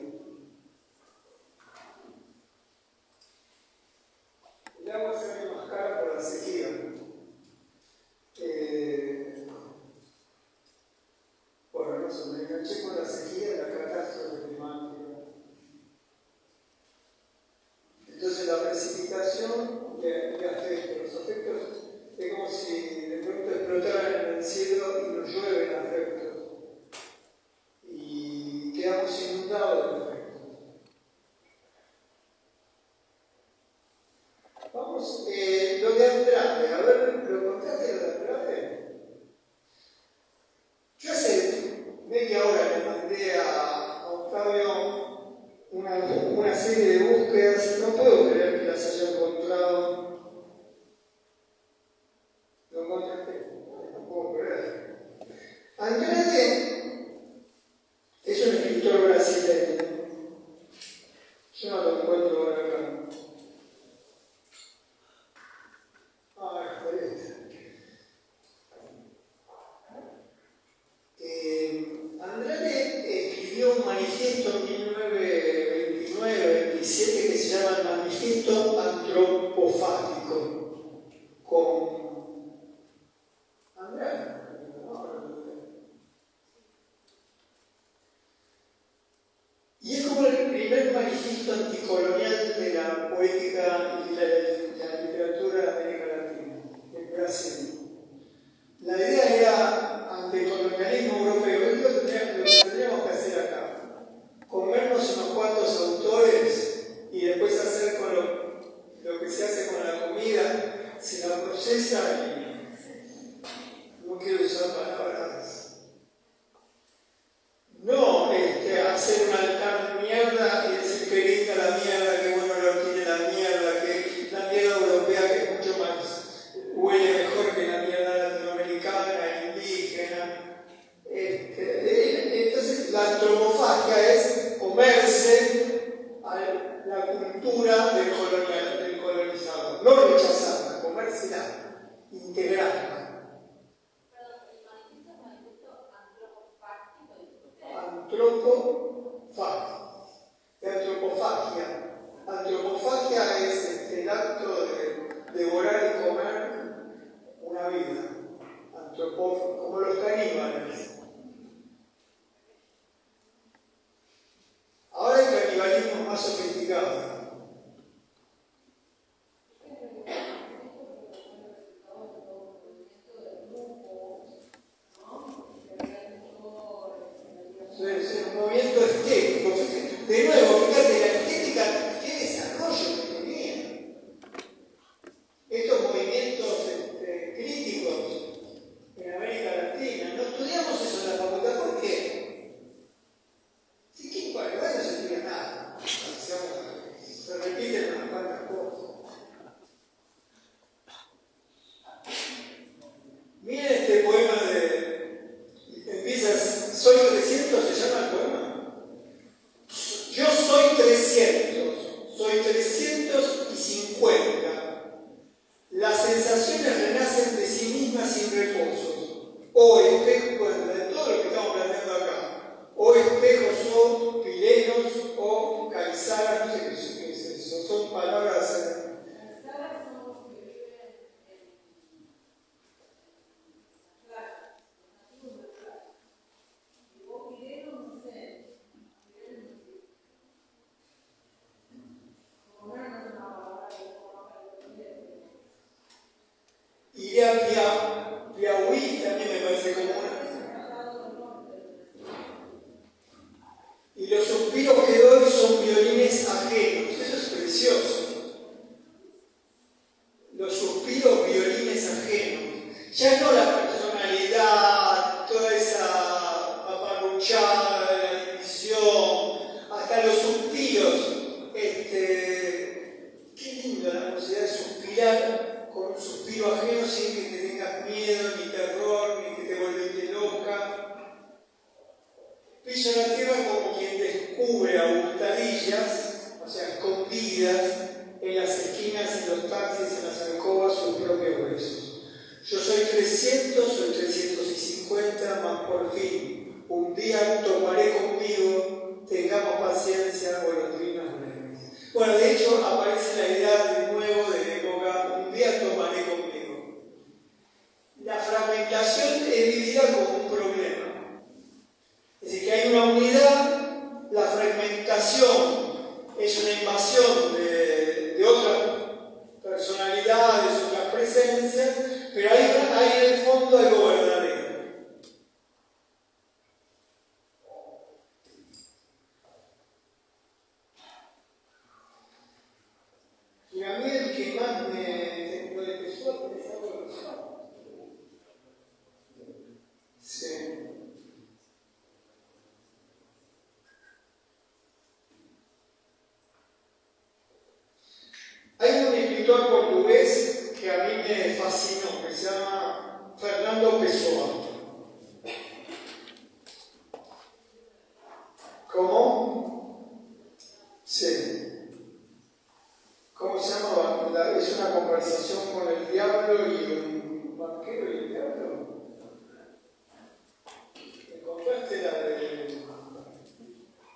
S1: El agua se ve más cara por la sequía. Bueno, no sé, me enganché con la sequía y la catástrofe climática. Entonces la precipitación le afecta. Los afectos es como si de pronto explotaran en el cielo y nos llueven afectos. Y quedamos inundados de afectos. Vamos, lo de Andrade, a ver, ¿lo contaste lo de Andrade? Yo hace media hora le mandé a Octavio una serie de búsquedas, no puedo creer que las haya encontrado. ¿Lo encontraste? No puedo creer. Andrade es un escritor brasileño. Yo no lo encuentro ahora acá. Andrade escribió un manifiesto en 1929-27 que se llama el Manifiesto Antropofágico, con Andrade. Y es como el primer manifiesto anticolonial de la poética y la literatura de América Latina, en Brasil. La idea era anticolonialismo europeo. Es lo que tendríamos que hacer acá. Comernos unos cuantos autores y después hacer con lo que se hace con la comida, si la procesa y no quiero usar palabras. No hacer un altar de mierda y decir que linda la mierda, que bueno lo tiene la mierda, que la mierda europea que es mucho más, huele mejor que la mierda latinoamericana, indígena. Entonces la antropofagia es comerse a la cultura del colonizador, no rechazarla, comérsela, integrarla. Antropofagia. Antropofagia es el acto de devorar y comer una vida. Como los caníbales. Ahora hay canibalismo más sofisticado. Es un movimiento estético. De nuevo, fíjate, la estética, qué desarrollo que tenía. Estos movimientos críticos en América Latina. No estudiamos eso en la facultad porque Soy 300 se llama el poema. Yo soy 300, soy 350. Las sensaciones renacen de sí mismas sin reposos. O espejos, de todo lo que estamos planteando acá. O espejos o pirenos o calizaras, no sé qué es eso, son palabras. Iré a Piauí, también me parece como una. Y los suspiros que doy son violines ajenos. Eso es precioso. Los suspiros, violines ajenos. Ya no la personalidad, toda esa paparruchada de la división, hasta los suspiros. Qué lindo la posibilidad de suspirar con un suspiro ajeno sin que te tengas miedo, ni terror, ni que te volviste loca. Piso la tierra como quien descubre a hurtadillas, o sea, escondidas, en las esquinas, en los taxis, en las alcobas, sus propios huesos. Yo soy 300, soy 350, mas por fin, un día tomaré conmigo, tengamos paciencia, golondrinas breves. Bueno, de hecho, aparece la idea de nuevo de época, un día tomaré conmigo. La fragmentación es vivida como un problema. Es decir, que hay una unidad, la fragmentación es una invasión de otras personalidades, otras presencias, pero ahí en el fondo algo verdadero. Y a mí el que más me empezó a pensar por eso. Sí. Hay un escritor portugués que a mí me fascinó, que se llama Fernando Pessoa. ¿Cómo? Sí. ¿Cómo se llama? Es una conversación con el diablo y un banquero y el diablo. ¿Me contaste la de...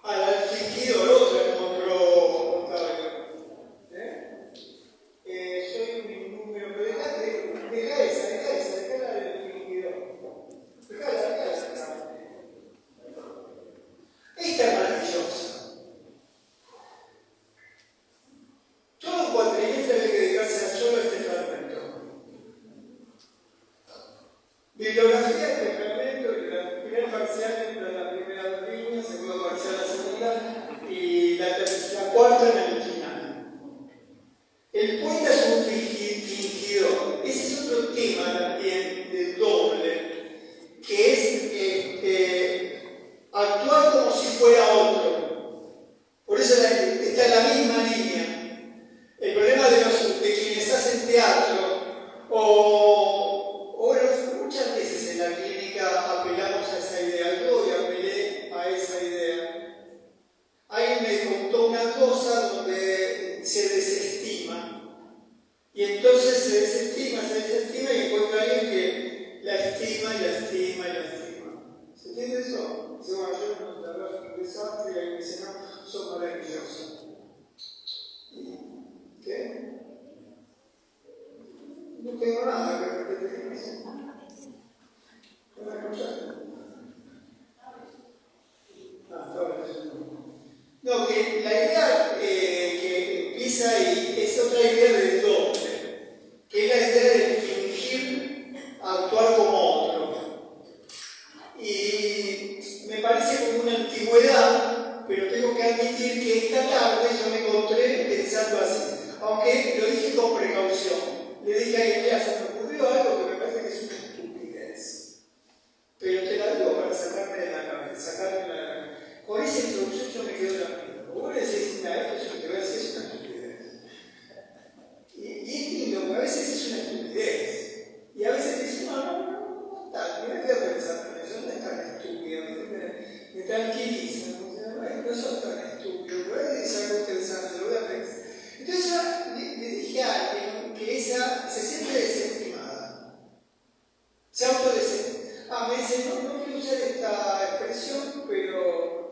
S1: la del fingidor, otra encontró Octavio. Soy un número, pero deja esa, la del fingidor. Dejala. Esta es maravillosa. Todo cuatrimestre debe dedicarse a solo este fragmento. Bibliografía de este fragmento, el primer parcial entra en la primera línea, segundo parcial la segunda, y la cuarta en el final. El poeta es un fingidor. Ese es otro tema también del doble, que es actuar como si fuera otro. Por eso está en la misma línea. El problema de quienes hacen teatro, o bueno, muchas veces en la clínica apelamos a esa idea. Yo hoy apelé a esa idea. Alguien me contó una cosa donde se desestima. Y entonces se desestima y encuentra a alguien que la estima. ¿Se entiende eso? Dice, bueno, yo no te hablo de un desastre y alguien me dice, no, sos maravilloso. ¿Qué? No tengo nada que repetir. ¿No me escuchaste? No, que la idea que empieza ahí es otra idea del doble, que es la idea de fingir actuar como otro. Y me parece como una antigüedad, pero tengo que admitir que esta tarde yo me encontré pensando así, aunque lo dije con precaución. Le dije a ella, se me ocurrió algo que me parece que es una estupidez, pero te la digo para sacarme de la cabeza. Con esa introducción yo me quedo la misma. Vos le decís, esto es lo que te voy a decir, es una estupidez. Y es lindo, porque a veces es una estupidez. Y a veces dices, no, tal, me voy a pensar en eso, no es tan estúpido, tranquilizan. O sea, bueno, no son tan estúpidos, pero es algo pensante, lo voy a pensar. Entonces yo le dije a alguien que esa se siente desestimada, se autodesestima. Me dice, no quiero usar esta expresión, pero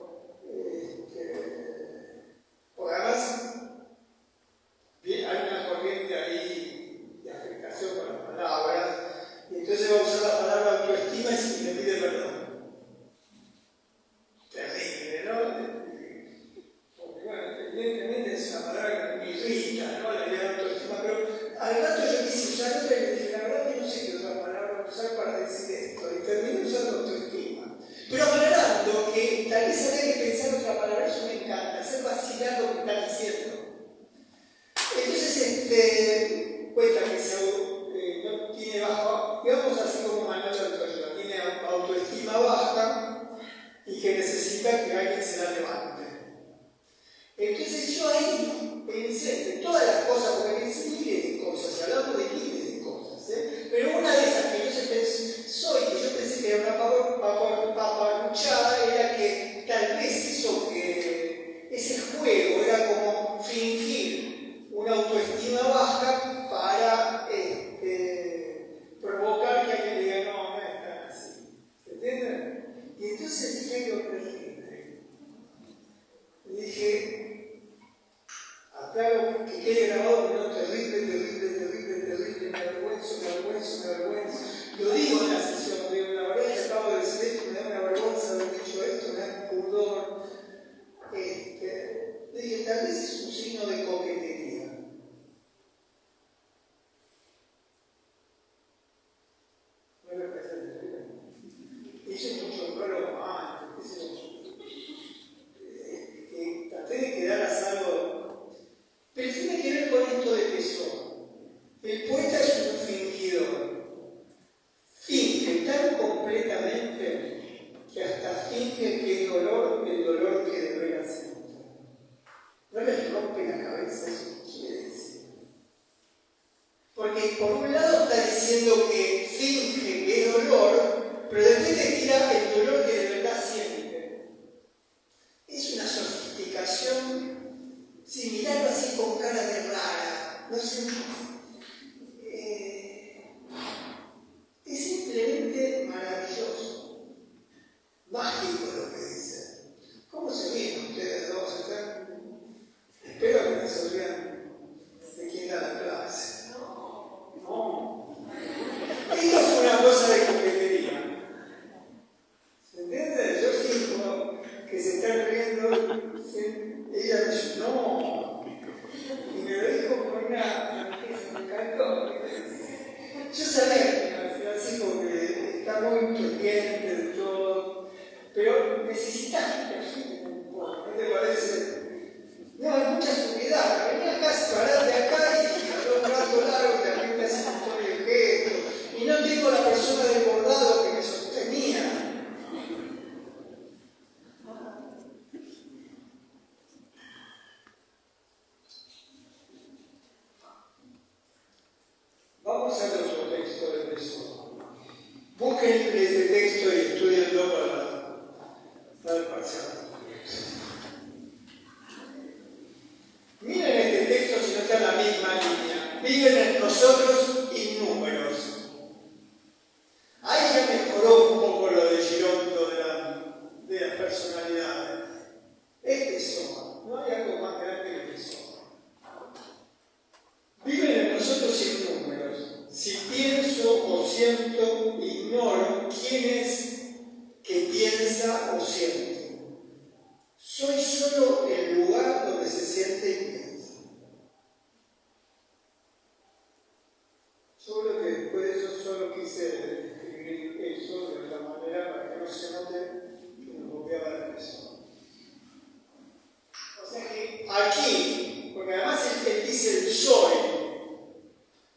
S1: porque además hay una corriente ahí de afectación con las palabras, y entonces va a usar la palabra autoestima y me pide perdón. Terrible, ¿no? Porque bueno, evidentemente es una palabra que me irrita, ¿no? La idea de autoestima, pero al rato yo quise usar otra y le dije, la verdad que no sé qué otra palabra usar para decir esto, y terminé usando autoestima. Pero aclarando que tal vez habría que pensar otra palabra, eso me encanta, hacer vacilar lo que está diciendo. Entonces, cuenta que no tiene bajo, digamos así como manual de autoayuda, tiene autoestima baja y que necesita que alguien se la levante. Entonces yo ahí pensé de todas las cosas, porque pensé miles de cosas, hablamos de miles de cosas, pero una de esas que yo pensé que era una paparruchada, era que tal vez eso que ese juego era como fingir una autoestima baja para provocar que alguien diga, no es tan así. ¿Se entienden? Y entonces dije algo terrible. Dije, aclaro que quede grabado, pero terrible, me avergüenzo. Lo digo en la sesión, digo, la verdad es que acabo de decir esto, me da una vergüenza haber dicho esto, me da pudor. Dije, tal vez es un signo de coquetería. No lo pensé, hice mucho prólogo antes, traté de quedar a salvo, pero tiene que ver con esto de Pessoa. El poeta es un fingidor, finge tan completamente que hasta finge que es dolor el dolor que de veras siente. ¿No les rompe la cabeza eso que quiere decir? Porque por un lado está diciendo que finge que es dolor, pero después te tira el dolor que de verdad siente. Es una sofisticación, si mirarlo así con cara de rara, no sé, es simplemente maravilloso, mágico lo que dice. ¿Cómo se ríen ustedes dos? Espero que no se rían de quién da la clase. No. Esto es una cosa de coquetería. ¿Se entiende? Yo siento que se están riendo. Ella me dice, no. Y me lo dijo con una franqueza, me encantó. Yo sabía que al final sí, porque está muy pendiente de todo, pero necesitas que ¿no te parece? No, hay mucha seguridad. Venía acá, parar de acá y habló un rato largo y también me hace un montón de gestos. Y no tengo la persona del bordado que me sostenía. Vamos a ver otro texto de Pessoa. Busquen ese texto y estudienlo para el parcial. Miren este texto si no está en la misma línea. Viven en nosotros innúmeros. Ahí ya mejoró un poco lo de Girondo de las personalidades. Es Pessoa, no hay algo más grande que Pessoa. Viven en nosotros innúmeros. Si pienso o siento, ignoro quién es que piensa o siente. Soy solo el lugar donde se siente y piensa. Solo que después de eso solo quise escribir eso de otra manera para que no se note que me copiaba la persona. O sea que aquí, porque además él dice el soy,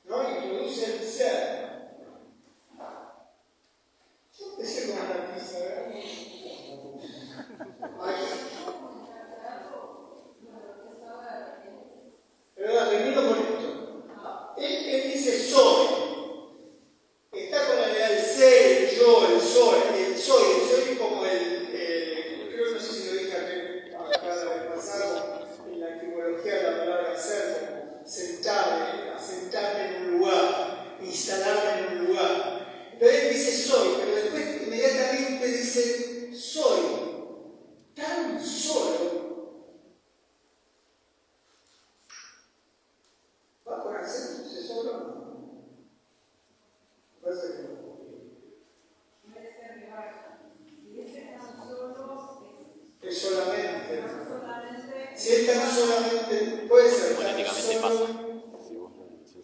S1: ¿no? Introduce el ser. Yo empecé con una pizza, ¿verdad? Aquí. Pero termino con esto. Él dice soy. Está con la idea del ser, el yo, el soy, el soy como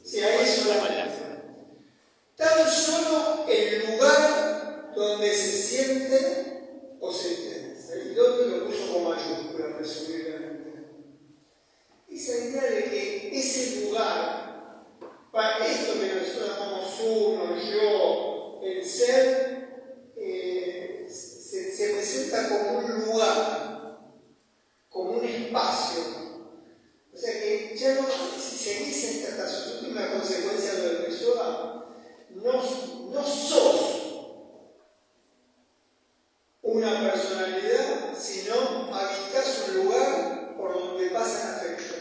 S1: Sí, ahí es tan solo el lugar donde se siente o sentencia. Y donde lo puso con mayúscula, presumiblemente. Esa idea de que ese lugar, para esto que nosotros llamamos uno, yo, el ser, se presenta como un lugar, como un espacio. O sea que ya no, si seguís esta tasa, una consecuencia de lo del Pessoa, no sos una personalidad, sino habitás un lugar por donde pasan afectos.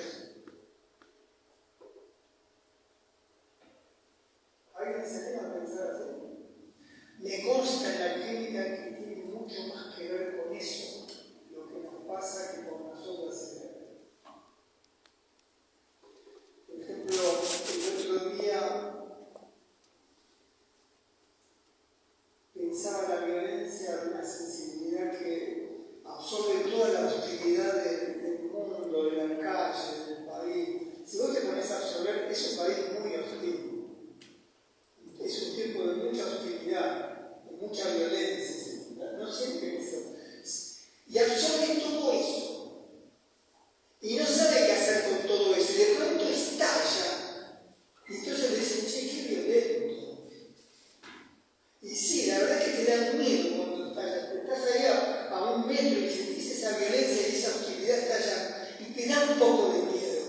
S1: ¿Alguien se anima a pensar así? Me consta en la clínica que tiene mucho más que ver con eso, lo que nos pasa que con nosotros. Por ejemplo, el otro día pensaba la violencia de una sensibilidad que absorbe toda la hostilidad del mundo, de la calle, del país. Si vos te pones a absorber, es un país muy hostil. Es un tiempo de mucha hostilidad, de mucha violencia. No siempre eso. Y absorbe todo eso. Y no sabe qué hacer con todo eso. Y de pronto estalla. Y entonces le dicen, che, qué violento. Y sí, la verdad es que te da miedo cuando estalla. Estás ahí a un metro y sentís esa violencia y esa hostilidad estalla. Y te da un poco de miedo.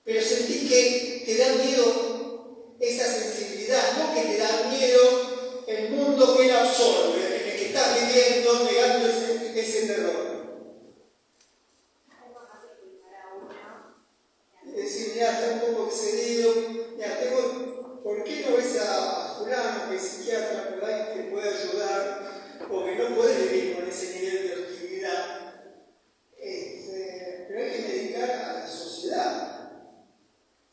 S1: Pero sentís que te da miedo esa sensibilidad, no que te da miedo el mundo que él absorbe, en el que estás viviendo, negando ese terror. Es decir, ya está un poco excedido, ya tengo, ¿por qué no ves a fulano que es psiquiatra por ahí que puede ayudar? Porque no puedes vivir con ese nivel de hostilidad. Pero hay que dedicar a la sociedad.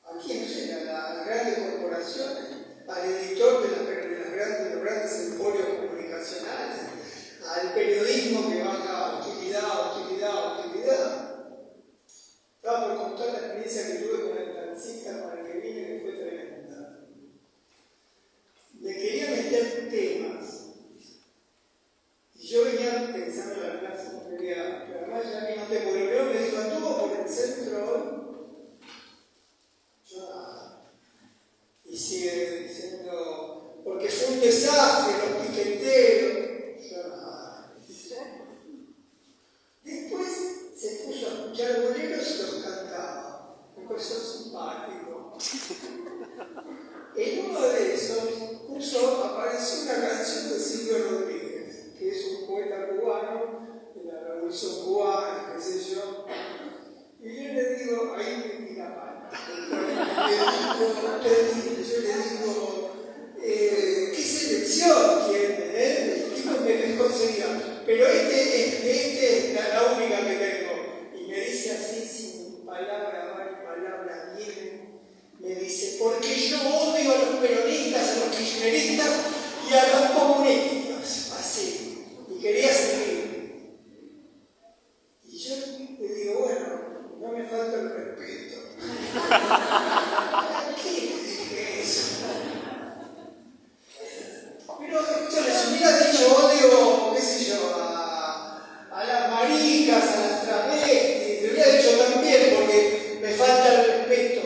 S1: ¿A quién? No sé, a las grandes corporaciones, al editor de los grandes emporios comunicacionales, al periodismo que baja hostilidad. Estaba por contar la experiencia que tuve con el taxista con el que vine, que fue tremenda. Me quería meter temas. Y yo venía pensando en la clase, no quería, pero además ya me noté, porque primero me dijo, ¿anduvo por el centro hoy? Yo nada. Y sigue diciendo, porque fue un desastre, los piqueteros. Yo nada. Después se puso a escuchar boleros y los cantaba. Me pareció simpático. En uno de esos apareció una canción de Silvio Rodríguez, que es un poeta cubano, de la Revolución Cubana, qué sé yo. Y yo le digo, ahí me tira mal. Yo le digo, ¿qué selección tiene? El tipo me conseguía. Pero este es la única que tengo. Y me dice así, sin palabra mal, palabra bien, me dice, porque yo odio a los peronistas, a los kirchneristas y a los comunistas. Así. Y quería seguir. Y yo le digo, bueno, no me falta el respeto. ¿Qué le dije eso? Pero escúchame, si hubiera dicho odio, qué sé yo, a las maricas, a las travestis, le hubiera dicho también porque me falta el respeto.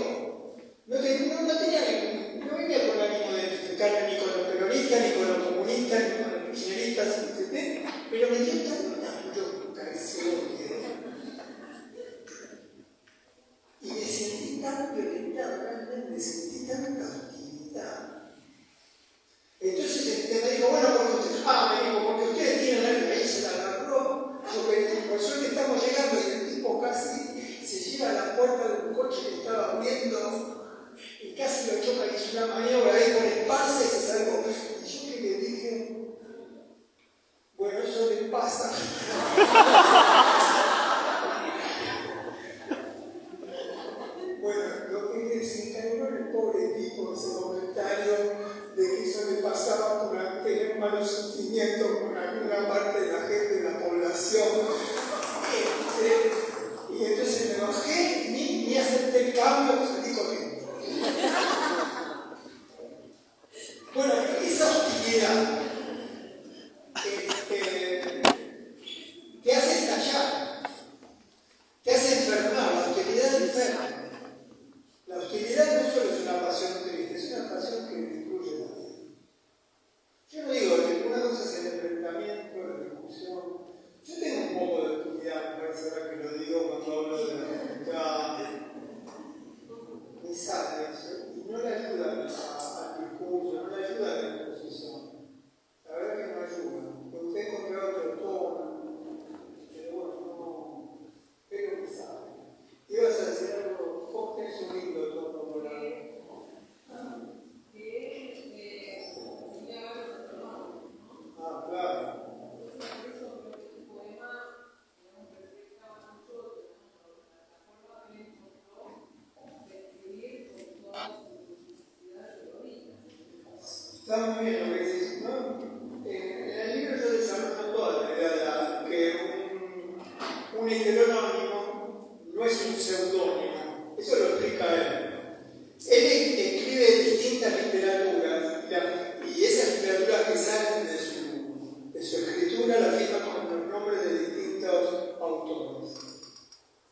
S1: No venía con ánimo de identificarme ni con los peronistas, ni con los comunistas, ni con los kirchneristas, etc. Pero me dio tanta bronca ese odio. Y me sentí tan violentado, realmente sentí tanta hostilidad. Entonces me dijo, bueno, porque ustedes tienen algo, ahí se la agarró, por suerte estamos llegando y el tipo casi se lleva a la puerta de un coche que estaba abriendo y casi lo choca y hizo una maniobra ahí con esparce y se salvó. Y yo que le dije, bueno, eso le pasa. Bueno, lo que desencadenó el pobre tipo ese comentario de que eso le pasaba por tener malos sentimientos con alguna parte de la gente de la población. Y entonces me bajé, ni acepté el cambio. Está muy bien lo que dices, ¿no? En el libro yo desarrollo toda la idea de que un heterónimo no es un seudónimo, eso lo explica él. Él escribe distintas literaturas y esas literaturas que salen de su escritura las firma con los nombres de distintos autores.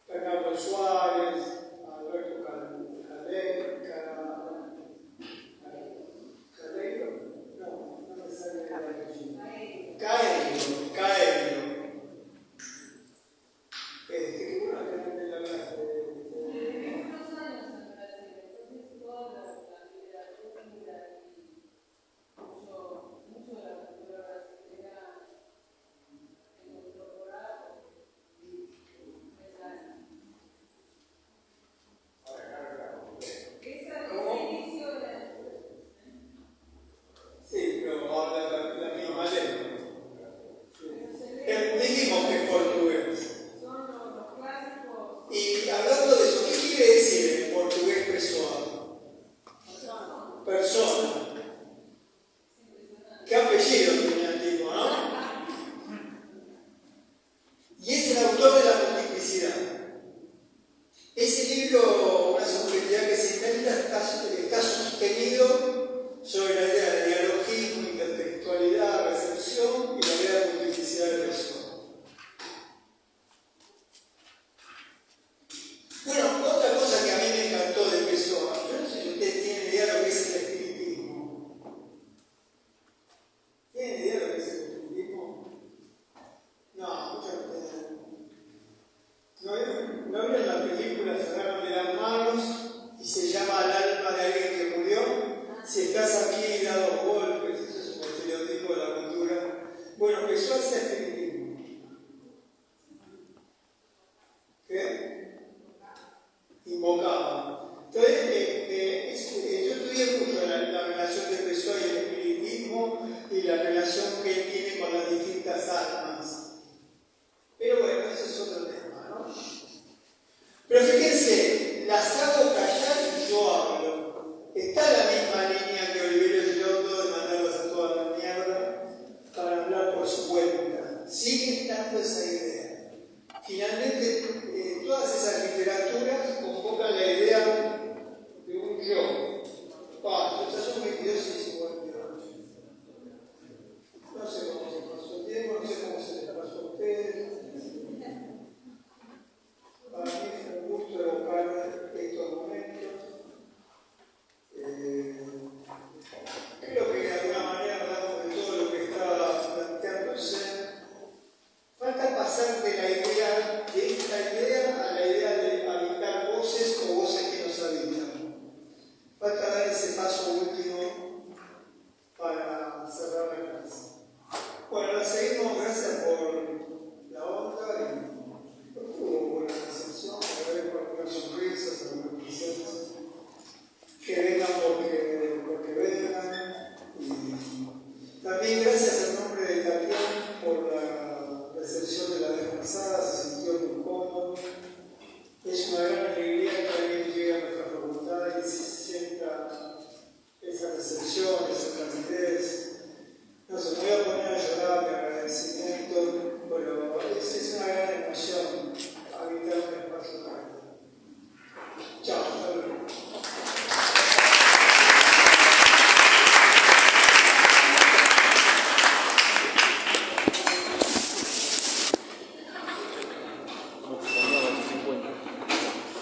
S1: Carlos Suárez, Alberto Caleiro, no me sale el apellido. Caeiro. Qué bueno que no me la hablaste. Sí, pero habla la misma lengua. Dijimos que es portugués. Y hablando de eso, ¿qué quiere decir en portugués pessoa? Persona. ¿Qué apellido tenía el tipo, no? Y es el autor de la multiplicidad. Ese libro, una subjetividad que se inventa, está sostenido sobre la idea de dialogismo, intertextualidad, recepción y la idea de multiplicidad de personas. Bueno, otra cosa que a mí me encantó de Pessoa, yo no sé si ustedes tienen idea de lo que es el espiritismo. ¿Tienen idea de lo que es el espiritismo? No, muchos no tienen. ¿No vieron la película Sacaron de las manos y se llama El alma de alguien que murió? Si estás aquí, da 2 golpes, eso es un estereotipo de la cultura. Bueno, Pessoa es espiritismo. ¿Qué? Invocaba. Entonces, yo estudié mucho la relación de Pessoa y el espiritismo y la relación que él tiene con las distintas almas. Pero bueno, eso es otro tema, ¿no? Pero fíjense, las hago callar y yo hablo. Está la misma línea que Oliverio Giotto de mandarlas a toda la mierda para hablar por su cuenta. Sigue estando esa idea. Finalmente